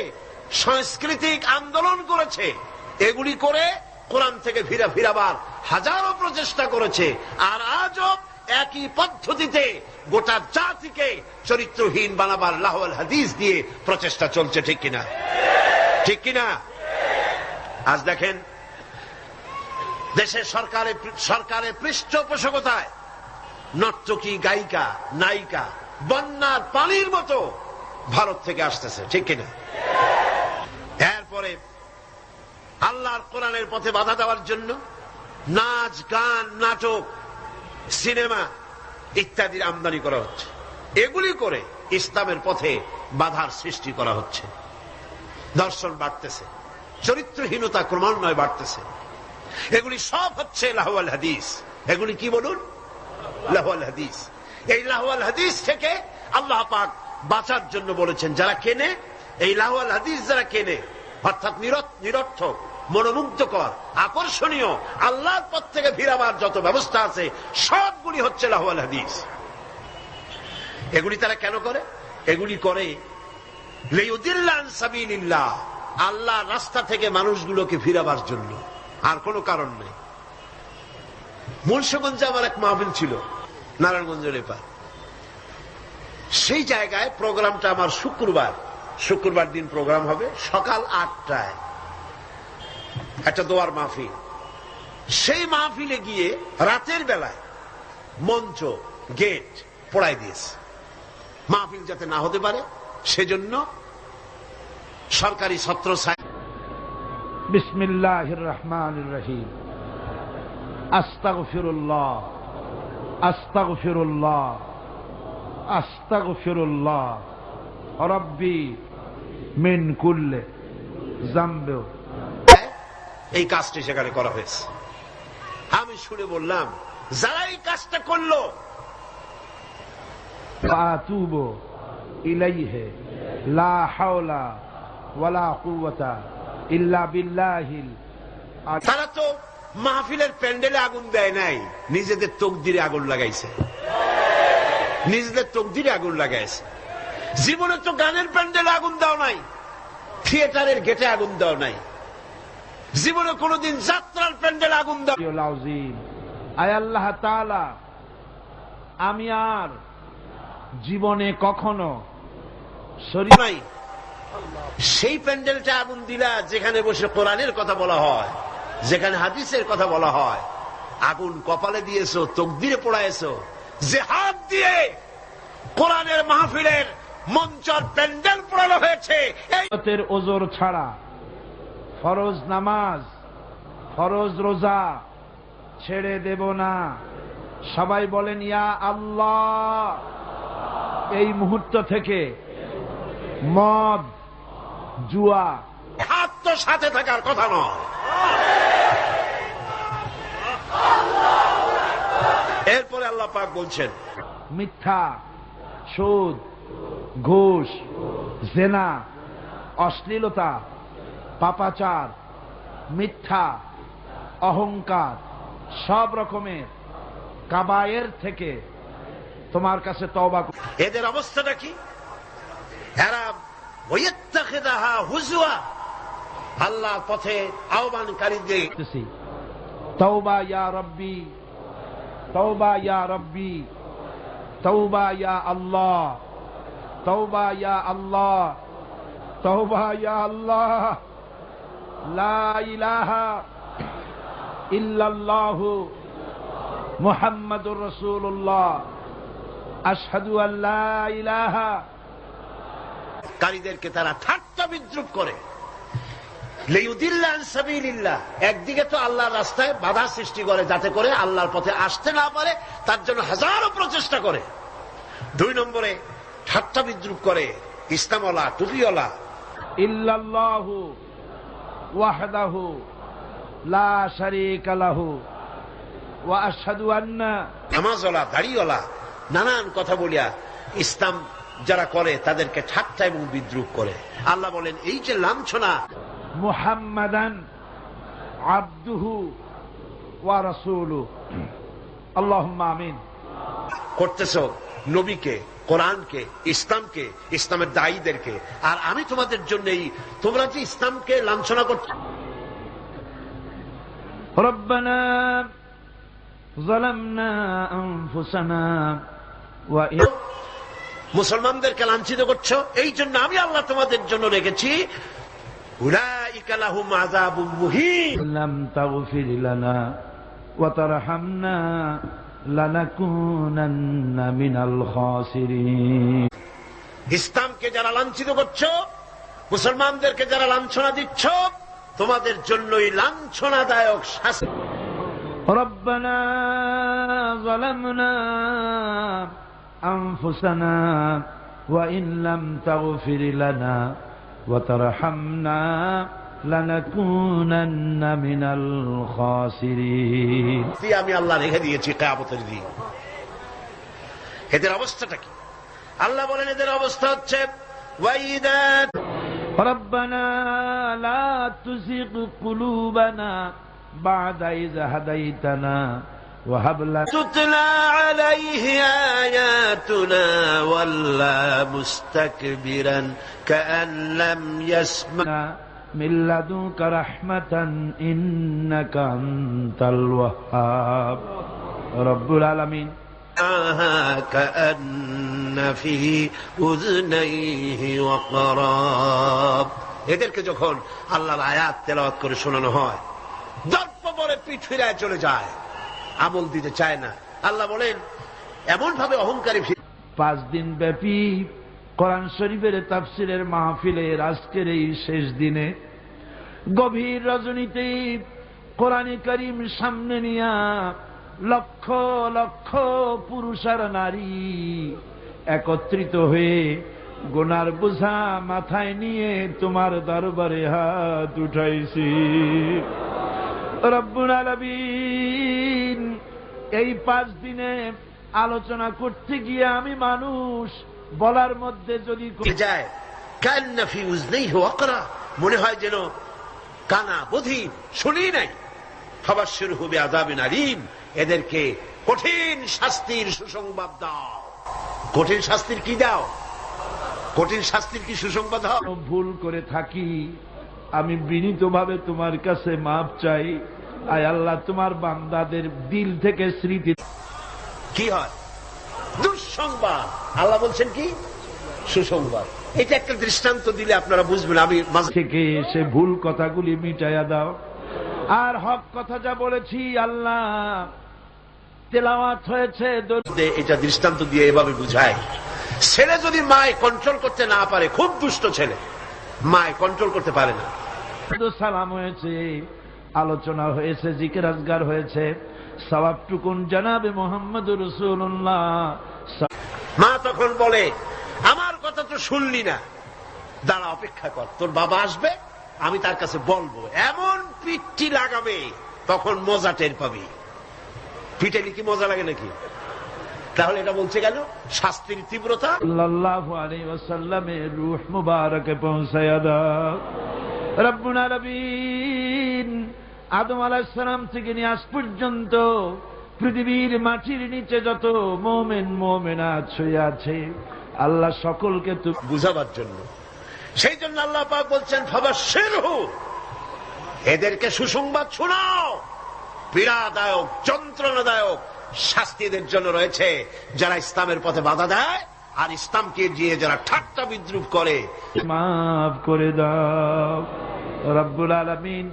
সাংস্কৃতিক আন্দোলন করেছে। এগুলি করে কোরআন থেকে ফিরাবার হাজারো প্রচেষ্টা করেছে। আর আজও একই পদ্ধতিতে গোটা জাতিকে চরিত্রহীন বানাবার লাহওয়াল হাদিস দিয়ে প্রচেষ্টা চলছে। ঠিক কিনা? ঠিক কিনা? আজ দেখেন দেশের সরকারের পৃষ্ঠপোষকতায় নর্তকী, গায়িকা, নায়িকা বন্যার পানির মতো ভারত থেকে আসতেছে। ঠিক কিনা? এরপরে আল্লাহর কোরআনের পথে বাধা দেওয়ার জন্য নাচ, গান, নাটক, সিনেমা ইত্যাদির আমদানি করা হচ্ছে। এগুলি করে ইসলামের পথে বাধার সৃষ্টি করা হচ্ছে, দর্শন বাড়তেছে, চরিত্রহীনতা ক্রমান্বয়ে বাড়তেছে। এগুলি সব হচ্ছে লাহওয়াল হাদিস। এগুলি কি বলুন? লাহওয়াল হাদিস। এই লাহওয়াল হাদিস থেকে আল্লাহ পাক বাঁচার জন্য বলেছেন, যারা কেনে এই লাহওয়াল হাদিস, যারা কেনে অর্থাৎ নিরর্থক, মনোমুগ্ধকর, আকর্ষণীয়, আল্লাহর পথ থেকে ফিরাবার যত ব্যবস্থা আছে সবগুলি হচ্ছে লাহওয়াল হাদিস। এগুলি তারা কেন করে? এগুলি করে লিয়ুদিল্লা আন সাবিলিল্লাহ, আল্লাহর রাস্তা থেকে মানুষগুলোকে ফিরাবার জন্য, আর কোনো কারণ নেই। মুন্সিগঞ্জে আমার এক মাহফিল ছিল, নারায়ণগঞ্জের এপার। সেই জায়গায় প্রোগ্রামটা আমার শুক্রবার দিন প্রোগ্রাম হবে সকাল 8টায়, একটা দোয়ার মাহফিল। সেই মাহফিলে গিয়ে রাতের বেলায় মঞ্চ, গেট পোড়াই দিয়েছে, মাহফিল যাতে না হতে পারে সেজন্য সরকারি ছত্র ছায়া। বিসমিল্লাহির রহমানির রহিম। আস্তাগফিরুল্লাহ, আস্তাগফিরুল্লাহ, আস্তাগফিরুল্লাহ রব্বি মিন কুল্লি যামবি। এই কাজটি সেখানে করা হয়েছে। আমি শুনে বললাম, যারা এই কাজটা করলো, ফাতুবু ইলাইহি লা হাওলা ওয়ালা কুওয়াতা ইল্লা বিল্লাহিল। তারা তো মাহফিলের প্যান্ডেলে আগুন দেয় নাই, নিজেদের তকদিরে আগুন লাগাইছে, নিজেদের তকদিরে আগুন লাগাইছে। জীবনে তো গানের প্যান্ডেলে আগুন দাও নাই, থিয়েটারের গেটে আগুন দাও নাই, জীবনে কোনদিন যাত্রার প্যান্ডেলে আগুন দাও। আয় আল্লাহ তাআলা, আমি আর জীবনে কখনো শরীর নাই সেই প্যান্ডেলটা আগুন দিলা যেখানে বসে কোরআনের কথা বলা হয়, যেখানে হাদিসের কথা বলা হয়। আগুন কপালে দিয়েছো, তকদিরে পোড়াইছো। যে হাত দিয়ে কোরআনের মাহফিলের মঞ্চর প্যান্ডেল পোড়ানো হয়েছে, এই ওজোর ছাড়া ফরজ নামাজ, ফরজ রোজা ছেড়ে দেব না। সবাই বলেন ইয়া আল্লাহ। এই মুহূর্ত থেকে মদ, জুয়া, হাত তো সাথে থাকার কথা নয়। এরপরে আল্লাহ পাক বলছেন, মিথ্যা, সুদ, ঘুষ, জেনা, অশ্লীলতা, পাপাচার, মিথ্যা, অহংকার, সব রকমের কাবায়ের থেকে তোমার কাছে তওবা। এদের অবস্থাটা কি? এরা ওয়াত্তাখিদাহা হুজওয়া, আল্লাহর পথে আহ্বানকারীদের। তওবা ইয়া রব্বি, তওবা ইয়া রব্বি, তওবা ইয়া আল্লাহ, তওবা ইয়া আল্লাহ, তওবা ইয়া আল্লাহ। লা ইলাহা ইল্লাল্লাহু মুহাম্মাদুর রাসূলুল্লাহ, আশহাদু আল্লা ইলাহা। কারীদেরকে তারা ঠাট্টা বিদ্রুপ করে। লিয়ুদিল্লা আন সাবিলিল্লাহ, একদিকে তো আল্লাহর রাস্তায় বাধা সৃষ্টি করে, যাতে করে আল্লাহর পথে আসতে না পারে, তার জন্য হাজারো প্রচেষ্টা করে। 2 নম্বরে ঠাট্টা বিদ্রুপ করে ইসলামওয়ালা, টুপিওয়ালা। ইল্লাল্লাহু ওয়াহদাহু লা শারীকা লাহু ওয়া আশহাদু আন্না। নামাজওয়ালা, দাড়িওয়ালা, নানান কথা বলিয়া ইসলাম যারা করে তাদেরকে ঠাট্টা এবং বিদ্রুপ করে। আল্লাহ বলেন, এই যে লাঞ্ছনা, মুহাম্মাদান আবদুহু ওয়া রাসূলুহু, আল্লাহুম্মা আমিন, করতেছো নবীকে, কোরআনকে, ইসলামকে, ইসলামের দায়ীদেরকে। আর আমি তোমাদের জন্যই, তোমরা যে ইসলামকে লাঞ্ছনা করছো। রব্বানা যালামনা আনফুসানা ওয়া মুসলমানদেরকে লাঞ্ছিত করছো, এই জন্য আমি আল্লাহ তোমাদের জন্য রেখেছি উলাইকা লাহুম আযাবুম মুহিন। লাম তাগফির লানা ওয়া তারহামনা লানাকুনান্না মিনাল খাসিরিন। ইসলামকে যারা লাঞ্ছিত করছো, মুসলমানদেরকে যারা লাঞ্ছনা দিচ্ছ, তোমাদের জন্যই লাঞ্ছনাদায়ক শাস্তি। রব্বানা যালামনা আনফুসানা وإن لم تغفر لنا وترحمنا لنكونن من الخاسرين আমি আল্লাহ রেখে দিয়েছি কিয়ামতের দিন। এদের অবস্থাটা কি? আল্লাহ বলেন এদের অবস্থা হচ্ছে ওয়াইদা ربنا لا تزغ قلوبنا بعد إذ هديتنا وهب لنا تتلى عليه آياتنا ولا مستكبرا كأن لم يسمع من لدنك رحمة إنك أنت الوهاب رب العالمين كأن في أذنيه وقراب। এদেরকে যখন আল্লাহর আয়াত তেলাওয়াত করে শোনানো হয় দর্প পরে পিঠ ফিরায় চলে যায়, আমল দিতে চায় না। আল্লাহ বলেন এমন ভাবে অহংকারী 5 দিন ব্যাপী কোরআন শরীফের তাফসিরের মাহফিলের আজকের এই শেষ দিনে গভীর রজনীতে কোরআনে কারীম সামনে নিয়া লক্ষ লক্ষ পুরুষ আর নারী একত্রিত হয়ে গুনার বোঝা মাথায় নিয়ে তোমার দরবারে হাত উঠাইছি। রব্বুল আলামিন এই 5 দিনে আলোচনা করতে গিয়ে আমি মানুষ বলার মধ্যে যদি যায় কান্না ফি উযনাইহি ওয়াকরা, মনে হয় যেন কানা বধির, শুনি নাই। ফাবাশশিরহু বিআযাবিন আলীম, এদেরকে কঠিন শাস্তির সুসংবাদ দাও। কঠিন শাস্তির কি দাও? কঠিন শাস্তির কি সুসংবাদ দাও? ভুল করে থাকি আমি বিনীতভাবে তোমার কাছে মাপ চাই। আয় আল্লাহ, তোমার বান্দাদের দিল থেকে স্মৃতি কি হয়? দুঃসংবাদ। আল্লাহ বলছেন কি? সুসংবাদ। এটা একটা দৃষ্টান্ত দিলে আপনারা বুঝবেন। আমি থেকে সে ভুল কথাগুলি মিটাইয়া দাও, আর হক কথা যা বলেছি আল্লাহ তেলাওয়াত হয়েছে এটা দৃষ্টান্ত দিয়ে এভাবে বুঝায়, ছেলে যদি মায় কন্ট্রোল করতে না পারে, খুব দুষ্ট ছেলে, মায় কন্ট্রোল করতে পারে না, সালাম হয়েছে, আলোচনা হয়েছে, জিকির আজগার হয়েছে, সওয়াবটুকুন জানাবে মুহাম্মদুর রাসূলুল্লাহ। মা তখন বলে আমার কথা তো শুনলি না, দাঁড়া অপেক্ষা কর, তোর বাবা আসবে, আমি তার কাছে বলবো। এমন পিঠটি লাগাবে তখন মজা টের পাবি। পিটাইলে কি মজা লাগে নাকি? তাহলে এটা বলছে কেন? শাস্তির তীব্রতা। সাল্লাল্লাহু আলাইহি ওয়াসাল্লামের রূহ মুবারকে পৌঁছায়া দাও রব্বুল আলামিন। আদম আলাইহিস সালাম থেকে নিয়ে আজ পর্যন্ত পৃথিবীর মাটির নিচে যত মুমিন মুমিনাত শুয়ে আছে আল্লাহ সকলকে তো বুঝাবার জন্য, সেই জন্য আল্লাহ পাক বলছেন ফাবাশশিরহু, এদেরকে সুসংবাদ শোনাও। পীড়াদায়ক যন্ত্রণাদায়ক শাস্তি এদের জন্য রয়েছে যারা ইসলামের পথে বাধা দেয় আর ইসলামকে দিয়ে যারা ঠাট্টা বিদ্রুপ করে। মাফ করে দাও রব্বুল আলামিন।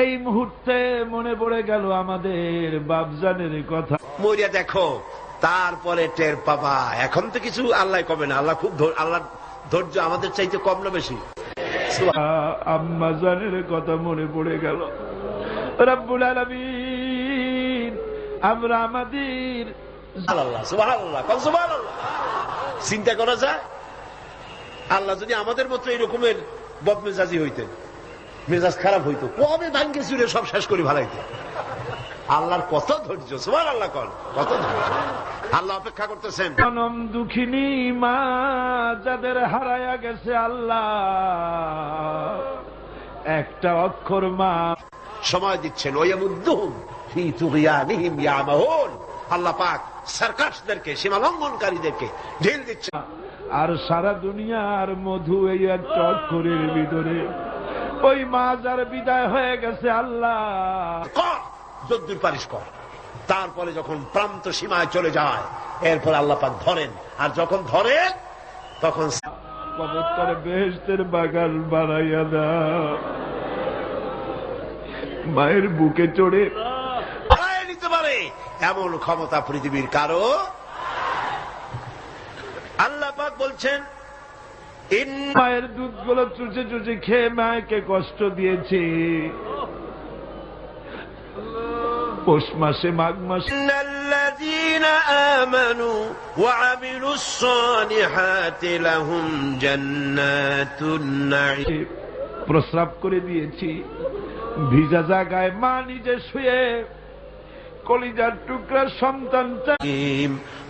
এই মুহূর্তে মনে পড়ে গেল আমাদের বাপজানের কথা। মরিয়া দেখো, তারপরে টের পাবা। এখন তো কিছু আল্লাহ কবে না, আল্লাহ খুব আল্লাহ ধৈর্য আমাদের চাইতে কম না বেশি। আম্মা জানের কথা মনে পড়ে গেল রব্বুল আলামিন। আমরা আমাদের সুবহানাল্লাহ সুবহানাল্লাহ চিন্তা করা যায়, আল্লাহ যদি আমাদের মতো এরকমের বদমেজাজি হইতেন, মেজাজ খারাপ হইতো, কবে ভাঙ্গে চুরে সব শেষ করে ভালাইতেন। আল্লাহর কত ধৈর্য, সুবহানাল্লাহ, কত ধৈর্য। আল্লাহ অপেক্ষা করতেছেন। জনম দুঃখিনী মা যাদের হারায়া গেছে আল্লাহ, একটা অক্ষর মা সময় দিচ্ছেন। ওয়ায়ামুদ্দুহুম ফি তুগয়ানিহিম ইয়ামাহুন, আল্লাহ পাক সার্কাসদেরকে, সীমালঙ্ঘনকারীদেরকে ঢিল দিচ্ছেন। আর সারা দুনিয়ার মধু এই একটা অক্ষরের ভিতরে। ওই মা যার বিদায় হয়ে গেছে আল্লাহ, যদ্দূর পারিস কর। তারপরে যখন প্রান্ত সীমায় চলে যায়, এরপর আল্লাহ পাক ধরেন, আর যখন ধরেন তখন পবিত্র বেহেশতের বাগান বানাইয়া দাও। মায়ের বুকে চড়ে হারায় নিতে পারে এমন ক্ষমতা পৃথিবীর কারো। আল্লাহ পাক বলছেন মায়ের দুধগুলো চুচে চুচে খেয়ে মাকে কষ্ট দিয়েছে। পৌষ মাসে মাঘ মাসে الذين الذين آمنوا وعملوا الصالحات لهم جنات النعيم প্রস্রাব করে দিয়েছি, ভিজা জায়গায় মা নিজে শুয়ে কলিজার টুকরা সন্তানটা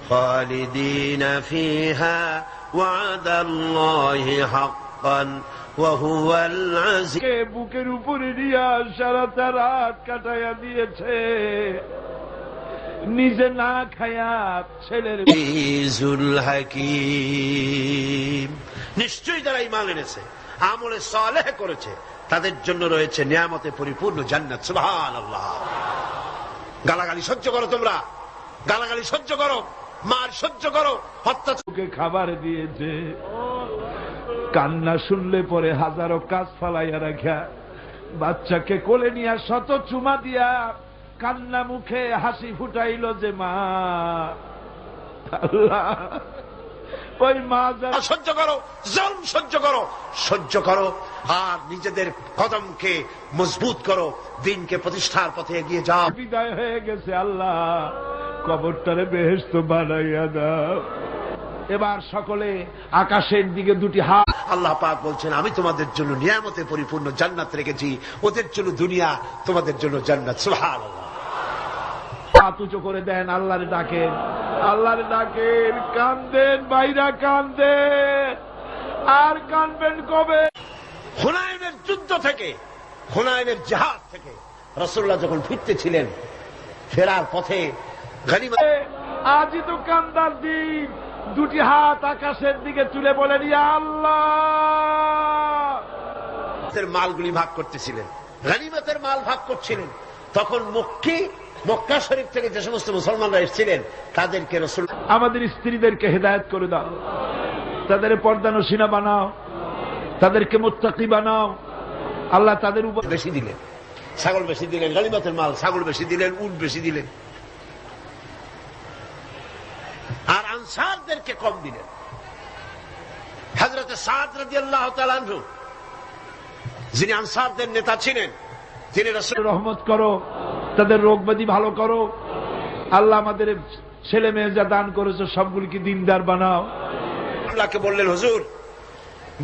خالدين فيها وعد الله حقا وهو العزيز বুকের উপরে নিয়ে সারাটা রাত কাটাইয়া দিয়েছে, নিজে না খায়া ছেলের হাকিম। নিশ্চয়ই যারা ঈমান এনেছে, আমলে সালেহ করেছে, তাদের জন্য রয়েছে নিয়ামতে পরিপূর্ণ জান্নাত। সুবহানাল্লাহ। গালাগালি সহ্য করো, তোমরা গালাগালি সহ্য করো, মার সহ্য করো, হত্যাকে খাবার দিয়েছে, কান্না শুনলে পরে হাজারো কাজ ফালাইয়া রাখা, বাচ্চাকে কোলে নিয়ে শত চুমা দিয়া কান্না মুখে হাসি ফুটাইল যে মা, আল্লাহ ওই মা সহ্য করো, জুলম সহ্য করো, সহ্য করো, আর নিজেদের কদমকে মজবুত করো, দিনকে প্রতিষ্ঠার পথে এগিয়ে যাও। বিদায় হয়ে গেছে, আল্লাহ কবরটারে বেহেশত বানাইয়া দাও। এবার সকলে আকাশের দিকে দুটি হাত। আল্লাহ পাক বলছেন, আমি তোমাদের জন্য নিয়ামতে পরিপূর্ণ জান্নাত রেখেছি, ওদের জন্য দুনিয়া, তোমাদের জন্য জান্নাত। সুবহানাল্লাহ। হাত উঁচু করে দেন, আল্লাহরে ডাকেন, আল্লাহরে ডাকেন, কান্দেন, বাইরা কান্দেন, আর কানবেন কবে? হুনাইনের যুদ্ধ থেকে, হুনাইনের জিহাদ থেকে রাসূলুল্লাহ যখন ফিরতেছিলেন, ফেরার পথে গনিমত, আজই তো কান্দার দিন। দুটি হাত আকাশের দিকে তুলে বলেন, ইয়া আল্লাহ। মালগুলি ভাগ করতেছিলেন, গনিমতের মাল ভাগ করছিলেন। তখন মক্কা শরীফ থেকে যে সমস্ত মুসলমানরা এসেছিলেন, তাদেরকে রাসূল, আমাদের স্ত্রীদেরকে হেদায়েত করে দাও, তাদের পর্দানশীনা বানাও, তাদেরকে মুত্তাকি বানাও। আল্লাহ তাদের উপর বেশি দিলেন, ছাগল বেশি দিলেন, গনিমতের মাল ছাগল বেশি দিলেন, উট বেশি দিলেন, আর আনসারদেরকে কম দিলেন। হযরত সাদ রাদিয়াল্লাহু তাআলা আনহু, যিনি আনসারদের নেতা ছিলেন, তিনি রাসূলের রহমত করো, তাদের রোগ ব্যাধি ভালো করো। আল্লাহ আমাদের ছেলে মেয়ে যা দান করেছে সবগুলিকে দিনদার বানাও। আল্লাহকে বললেন, হুজুর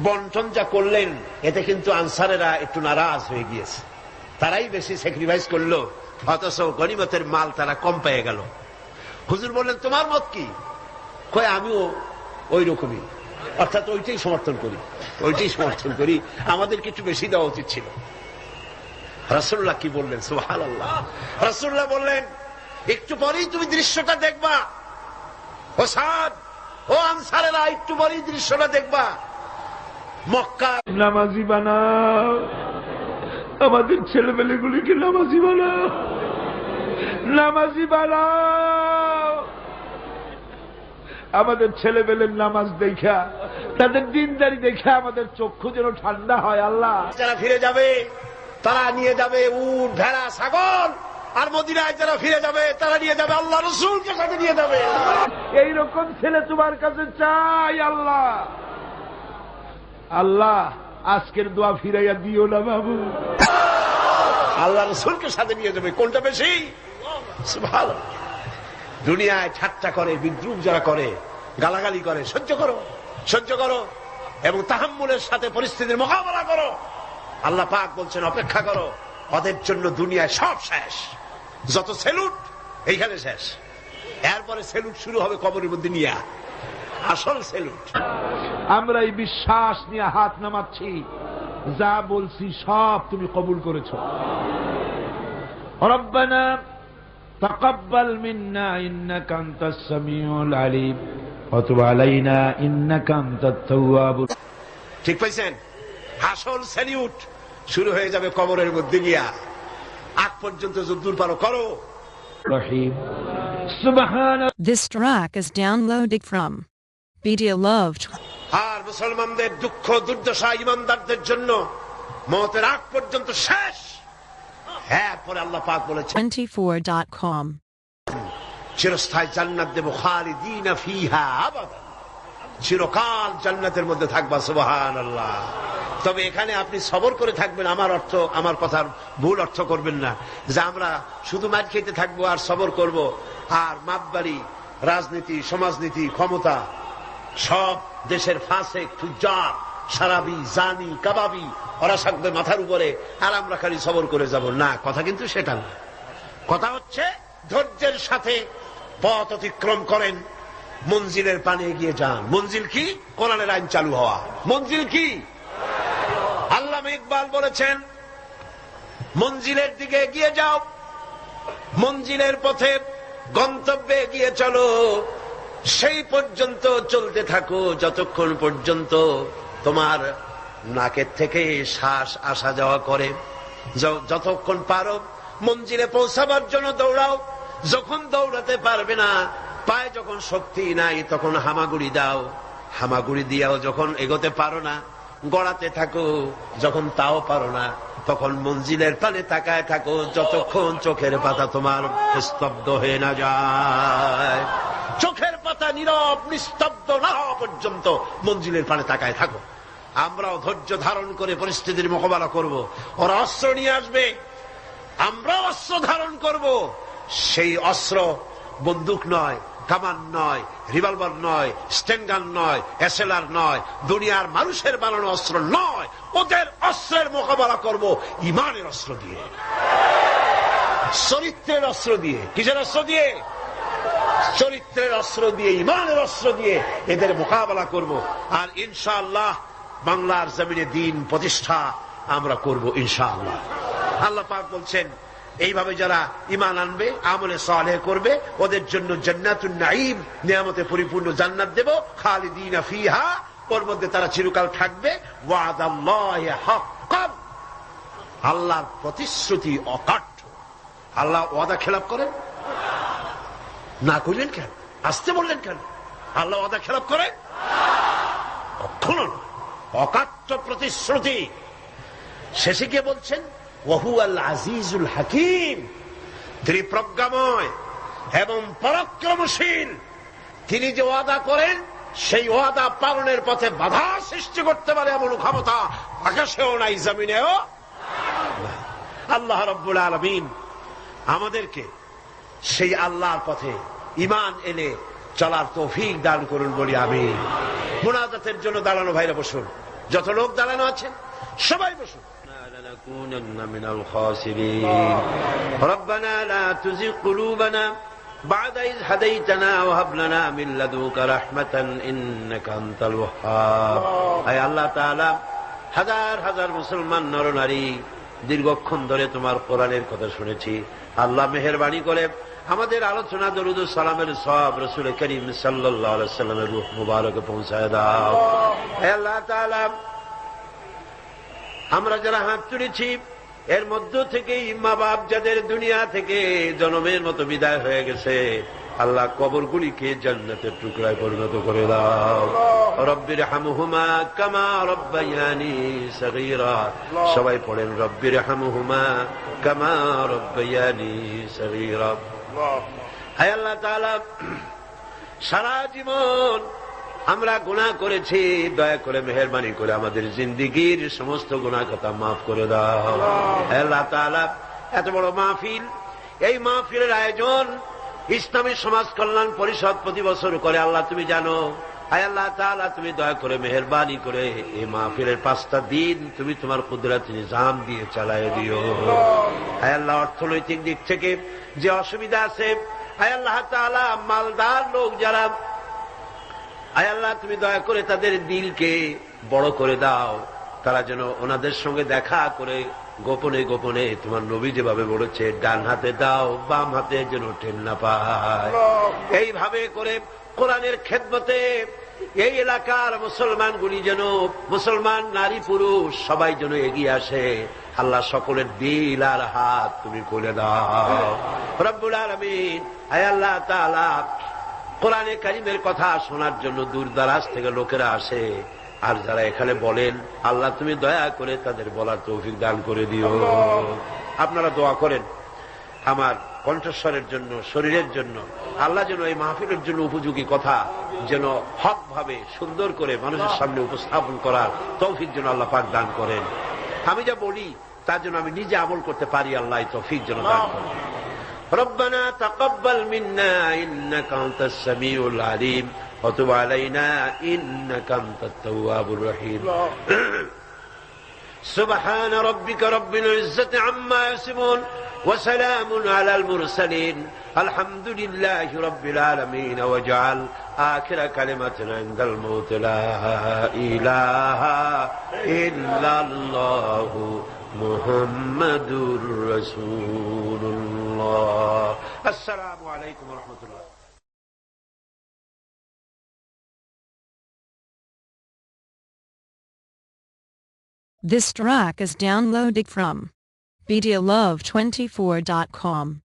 বন্টন যা করলেন, এতে কিন্তু আনসারেরা একটু নারাজ হয়ে গিয়েছে, তারাই বেশি স্যাক্রিফাইস করলো, অথচ গনিমতের মাল তারা কম পেয়ে গেল। হুজুর বললেন, তোমার মত কি? কয়, আমিও ওই রকমই, অর্থাৎ ওইটাই সমর্থন করি, আমাদের কিছু বেশি দেওয়া উচিত ছিল। রাসূলুল্লাহ কি বললেন? সুবহানাল্লাহ। রাসূলুল্লাহ বললেন, একটু পরেই তুমি দৃশ্যটা দেখবা, ও সাদ, ও আনসারেরা, একটু পরেই দৃশ্যটা দেখবা। মক্কা নামাজি বানাও, আমাদের ছেলেমেয়েগুলিকে নামাজি বানাও, নামাজি বানাও। আমাদের ছেলেমেয়ের নামাজ দেখা, তাদের দিনদারি দেখা আমাদের চক্ষু যেন ঠান্ডা হয়। আল্লাহ, যারা ফিরে যাবে তারা নিয়ে যাবে উট, ভেড়া, ছাগল, আর মদিনায় যারা ফিরে যাবে তারা নিয়ে যাবে আল্লাহ রাসূলকে সাথে নিয়ে যাবে। এইরকম ছেলে তোমার কাছে চাই আল্লাহ। আল্লাহ আজকের দোয়া ফিরাইয়া দিও না বাবু। আল্লাহ রাসূলকে সাথে নিয়ে যাবে, কোনটা বেশি? সুবহানাল্লাহ। দুনিয়ায় ঠাট্টা করে, বিদ্রুপ যারা করে, গালাগালি করে, সহ্য করো এবং তাহাম্মুলের সাথে পরিস্থিতির মোকাবেলা করো। আল্লাহ পাক বলছেন, অপেক্ষা করো, ওদের জন্য দুনিয়ায় সব শেষ, যত সেলুট এইখানে শেষ, এরপরে সেলুট শুরু হবে কবরের মধ্যে নিয়ে, আসল সেলুট। আমরা এই বিশ্বাস নিয়ে হাত নামাচ্ছি, যা বলছি সব তুমি কবুল করেছ। রব্বানা তাকাব্বাল মিন্না ইন্নাকা আনতাস সামিউল আলিম ওয়া তুব আলাইনা ইন্নাকা আনতাত তাওয়াবুর। ঠিক পাইছেন? আসল সেলিউট শুরু হয়ে যাবে কবরের মধ্যে গিয়া, আগ পর্যন্ত যদ্দূর পারো করো। রহিম সুবহান। This track is downloaded from BDLoved. আর মুসলমানদের দুঃখ দুর্দশা ইমানদারদের জন্য মওতের আগ পর্যন্ত শেষ। হ্যাঁ, পরে আল্লাহ পাক বলেছেন 24.com চিরস্থায়ী জান্নাত দেব, খালিদিনা ফিহা আবাদা, চিরকাল জান্নাতের মধ্যে থাকবা। সুবহানাল্লাহ। তবে এখানে আপনি সবর করে থাকবেন, আমার কথার ভুল অর্থ করবেন না যে আমরা শুধু মার খেতে থাকবো আর সবর করব, আর মাপবাড়ি রাজনীতি, সমাজনীতি, ক্ষমতা, সব দেশের ফাসেক, ফুজ্জার, সারাবি, জানি, কাবাবি ওরা থাকবে মাথার উপরে, আর আমরা খালি সবর করে যাব। না, কথা কিন্তু সেটা না। কথা হচ্ছে ধৈর্যের সাথে পথ অতিক্রম করেন, মঞ্জিলের পানে এগিয়ে যান। মঞ্জিল কি? কোরআনের আইন চালু হওয়া। মঞ্জিল কি? আল্লামা ইকবাল বলেছেন, মঞ্জিলের দিকে এগিয়ে যাও, মঞ্জিলের পথে গন্তব্যে এগিয়ে চলো, সেই পর্যন্ত চলতে থাকো যতক্ষণ পর্যন্ত তোমার নাকের থেকে শ্বাস আসা যাওয়া করে। যতক্ষণ পারো মঞ্জিলে পৌঁছাবার জন্য দৌড়াও। যখন দৌড়াতে পারবে না, পায়ে যখন শক্তি নাই, তখন হামাগুড়ি দাও। হামাগুড়ি দিয়াও যখন এগোতে পারো না, গড়াতে থাকো। যখন তাও পারো না, তখন মঞ্জিলের পানে তাকায় থাকো যতক্ষণ চোখের পাতা তোমার স্তব্ধ হয়ে না যায়। চোখের পাতা নীরব নিস্তব্ধ না হওয়া পর্যন্ত মঞ্জিলের পানে তাকায় থাকো। আমরাও ধৈর্য ধারণ করে পরিস্থিতির মোকাবেলা করব। ওরা অস্ত্র নিয়ে আসবে, আমরাও অস্ত্র ধারণ করব। সেই অস্ত্র বন্দুক নয়, কামান নয়, রিভলভার নয়, স্টেনগান নয়, এসএলআর নয়, দুনিয়ার মানুষের বানানো অস্ত্র নয়। ওদের অস্ত্রের মোকাবেলা করব ইমানের অস্ত্র দিয়ে, চরিত্রের অস্ত্র দিয়ে। কিসের অস্ত্র দিয়ে? চরিত্রের অস্ত্র দিয়ে, ইমানের অস্ত্র দিয়ে এদের মোকাবেলা করব। আর ইনশাআল্লাহ বাংলার জমিনে দ্বীন প্রতিষ্ঠা আমরা করব ইনশাআল্লাহ। আল্লাহ পাক বলছেন, এইভাবে যারা ঈমান আনবে, আমলে সালেহ করবে, ওদের জন্য জান্নাতুন নাঈম, নিয়ামতে পরিপূর্ণ জান্নাত দেব, খালিদিনা ফিহা, ওর মধ্যে তারা চিরকাল থাকবে। ওয়াদাল্লাহি হাক্কান, আল্লাহর প্রতিশ্রুতি অকাট্য। আল্লাহ ওয়াদা খেলাপ করেন না? করলেন কেন? আসতে বললেন কেন? আল্লাহ ওয়াদা খেলাপ করে কখনো না, অকাট্য প্রতিশ্রুতি। শেষে গিয়ে বলছেন, ওয়াহুয়াল আজিজুল হাকিম, তিনি প্রজ্ঞাময় এবং পরাক্রমশীল। তিনি যে ওয়াদা করেন, সেই ওয়াদা পালনের পথে বাধা সৃষ্টি করতে পারে এমন ক্ষমতা আকাশেও নাই, জমিনেও নাই। আল্লাহ রাব্বুল আলামিন আমাদেরকে সেই আল্লাহর পথে ঈমান এনে চলার তৌফিক দান করুন বলি আমিন। মুনাজাতের জন্য দাঁড়ানো ভাইরা বসুন, যত লোক দাঁড়ানো আছেন সবাই বসুন। لنكونن من الخاسرين ربنا لا تزغ قلوبنا بعد إذ هديتنا وهب لنا من لدنك رحمة إنك أنت الوهاب। আয় আল্লাহ তাআলা, হাজার হাজার মুসলমান নরনারী দীর্ঘক্ষণ ধরে তোমার কোরআনের কথা শুনেছি। আল্লাহ মেহেরবানি করে আমাদের আলোচনা দরুদ ও সালামের সওয়াব রাসূল করিম সাল্লাল্লাহু আলাইহি ওয়াসাল্লামের রূহ মুবারকে পৌঁছায় দাও। হে আল্লাহ তাআলা, আমরা যারা হাত তুলেছি, এর মধ্য থেকে মা বাপ যাদের দুনিয়া থেকে জনমের মতো বিদায় হয়ে গেছে, আল্লাহ কবরগুলিকে জান্নাতের টুকরায় পরিণত করে দাও। রব্বির হামহুমা কামা রব্বায়ানি সগীরা। সবাই পড়েন, রব্বির হামহুমা কামা রব্বায়ানি সগীরা। হে আল্লাহ তাআলা, সারা জীবন আমরা গুনাহ করেছি, দয়া করে মেহেরবানি করে আমাদের জিন্দেগীর সমস্ত গুনাহ কথা মাফ করে দাও। হে আল্লাহ তাআলা, এত বড় মাহফিল, এই মাহফিলের আয়োজন ইসলামী সমাজ কল্যাণ পরিষদ প্রতি বছর করে। আল্লাহ তুমি জানো। হে আল্লাহ তাআলা, তুমি দয়া করে মেহেরবানি করে এই মাহফিলের 5টা দিন তুমি তোমার কুদরতি নিজাম দিয়ে চালায় দিও। হে আল্লাহ, অর্থনৈতিক দিক থেকে যে অসুবিধা আছে, হে আল্লাহ তাআলা, মালদার লোক যারা, আয় আল্লাহ তুমি দয়া করে তাদের দিলকে বড় করে দাও। তারা যেন ওনাদের সঙ্গে দেখা করে গোপনে গোপনে তোমার নবী যেভাবে বলেছে, ডান হাতে দাও বাম হাতে যেন টেন না পায়। এইভাবে করে কোরআনের খেদমতে এই এলাকার মুসলমানগুলি যেন, মুসলমান নারী পুরুষ সবাই যেন এগিয়ে আসে। আল্লাহ সকলের দিল আর হাত তুমি খুলে দাও রব্বুল আলামিন। আয় আল্লাহ তাআলা, কোরআনে কারীমের কথা শোনার জন্য দূর দারাজ থেকে লোকেরা আসে, আর যারা এখানে বলেন, আল্লাহ তুমি দয়া করে তাদের বলার তৌফিক দান করে দিও। আপনারা দোয়া করেন আমার কণ্ঠস্বরের জন্য, শরীরের জন্য। আল্লাহ যেন এই মাহফিলের জন্য উপযোগী কথা যেন হক ভাবে সুন্দর করে মানুষের সামনে উপস্থাপন করার তৌফিক যেন আল্লাহ পাক দান করেন। আমি যা বলি তার জন্য আমি নিজে আমল করতে পারি, আল্লাহ তৌফিক যেন দান করেন। ربنا تقبل منا إنك أنت السميع العليم وتب علينا إنك أنت التواب الرحيم سبحان ربك رب العزة عما يصفون وسلام على المرسلين الحمد لله رب العالمين واجعل آخر كلمة عند الموت لا إله إلا الله محمد رسول الله السلام عليكم ورحمة الله. This track is downloaded from BeautyLove24.com.